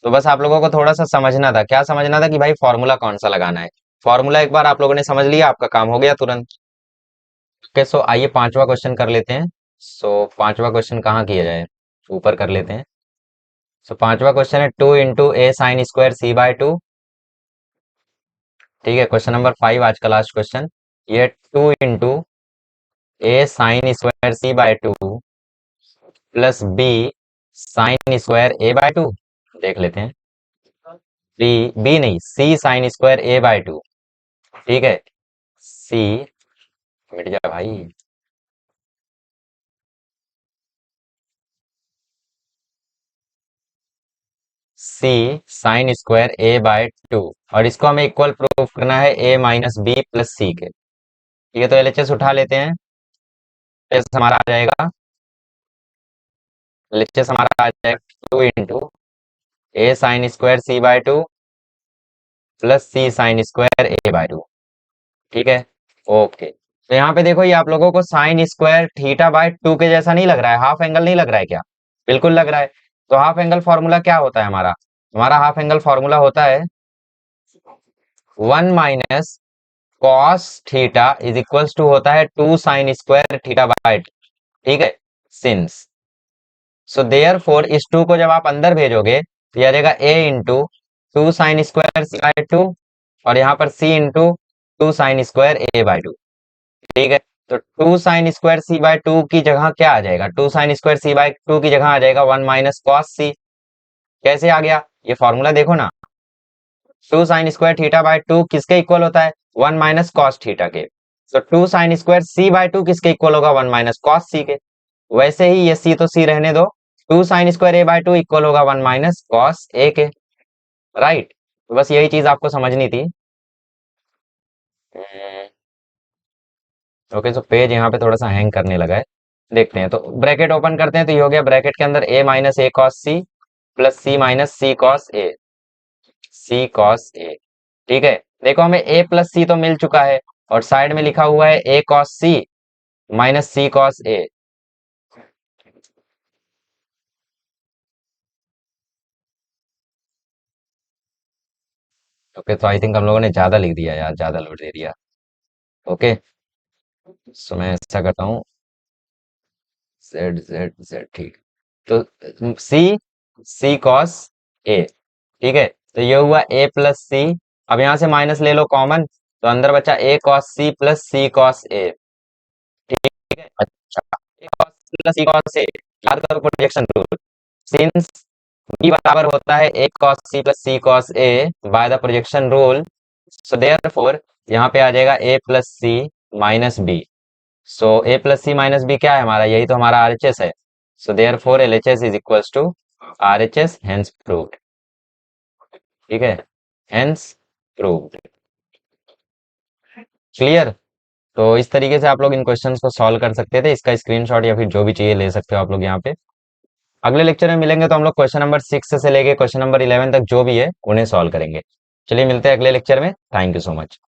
तो बस आप लोगों को थोड़ा सा समझना था, क्या समझना था कि भाई फॉर्मूला कौन सा लगाना है, फॉर्मूला एक बार आप लोगों ने समझ लिया आपका काम हो गया तुरंत। ओके, सो आइए पांचवा क्वेश्चन कर लेते हैं। सो पांचवा क्वेश्चन कहाँ किया जाए, ऊपर कर लेते हैं। सो पांचवा क्वेश्चन है two into A sine square C by two, ठीक है। क्वेश्चन नंबर 5 आज का लास्ट क्वेश्चन, ये two into A sine square C by two plus B sine square A by two, देख लेते हैं। बी, बी नहीं, C sine square A by two, ठीक है। सी, मिट जा भाई, C sine square A by two, और इसको हमें इक्वल प्रूफ करना है ए माइनस बी प्लस सी के, ठीक है। तो एलएचएस उठा लेते हैं, एलएचएस हमारा आ जाएगा, एलएचएस हमारा आ जाएगा two into A sine square C by two plus C sine square A by two, ठीक है। ओके, तो यहाँ पे देखो ये आप लोगों को sign square theta by two के जैसा नहीं लग रहा है, हाफ एंगल नहीं लग रहा है क्या, बिल्कुल लग रहा है। तो हाफ एंगल फॉर्मूला क्या होता है हमारा, हमारा हाफ एंगल फॉर्मूला होता है one minus cos theta is equals to होता है two sine square theta by, ठीक है, सिंस। सो देयर फोर इस टू को जब आप अंदर भेजोगे तो यह आ जाएगा A into two sine square C by two, और यहाँ पर C into two sine square A by two, ठीक है। तो two sine square C by two की जगह क्या आ जाएगा, two sine square C by two की जगह आ जाएगा वन माइनस कॉस सी। कैसे आ गया, ये फॉर्मूला देखो ना, two sine square theta by two किसके इक्वल होता है, वन माइनस कॉस थीटा के। तो two sine square C by two किसके इक्वल होगा, वन माइनस कॉस सी के। वैसे ही ये सी तो सी रहने दो, two sine square A by two equal होगा वन माइनस कॉस ए के, राइट। तो बस यही चीज आपको समझनी थी। ओके, तो पेज यहाँ पे थोड़ा सा हैंग करने लगा है, देखते हैं। तो ब्रैकेट ओपन करते हैं, तो ये हो गया ब्रैकेट के अंदर ए minus A cos C plus C minus C cos A, C cos A, ठीक है। देखो हमें ए प्लस सी तो मिल चुका है, और साइड में लिखा हुआ है A cos C minus C cos A, okay. तो आई थिंक हम लोगों ने ज्यादा लिख दिया यार, ज्यादा लोड दे दिया। ओके, सो मैं ऐसा करता हूँ, जेड जेड जेड, ठीक। तो सी, सी कॉस ए, ठीक है। तो ये हुआ ए प्लस सी, अब यहां से माइनस ले लो कॉमन, तो अंदर बचा A cos C plus C cos A, ठीक है। अच्छा, A cos plus C cos A, याद करो प्रोजेक्शन रूल, सिंस बी बराबर होता है A cos C plus C cos A by the projection rule, so therefore यहाँ पे आ जाएगा A plus C minus B. So A plus C minus B क्या है हमारा, यही तो हमारा आरएचएस है। So therefore L H S is equals to R H S, hence proved, ठीक है, हेंस प्रूव्ड। क्लियर। तो इस तरीके से आप लोग इन क्वेश्चंस को सॉल्व कर सकते थे, इसका स्क्रीनशॉट या फिर जो भी चाहिए ले सकते हो आप लोग यहाँ पे। अगले लेक्चर में मिलेंगे तो हम लोग क्वेश्चन नंबर 6 से लेके क्वेश्चन नंबर 11 तक जो भी है उन्हें सॉल्व करेंगे। चलिए मिलते हैं अगले लेक्चर में। Thank you so much.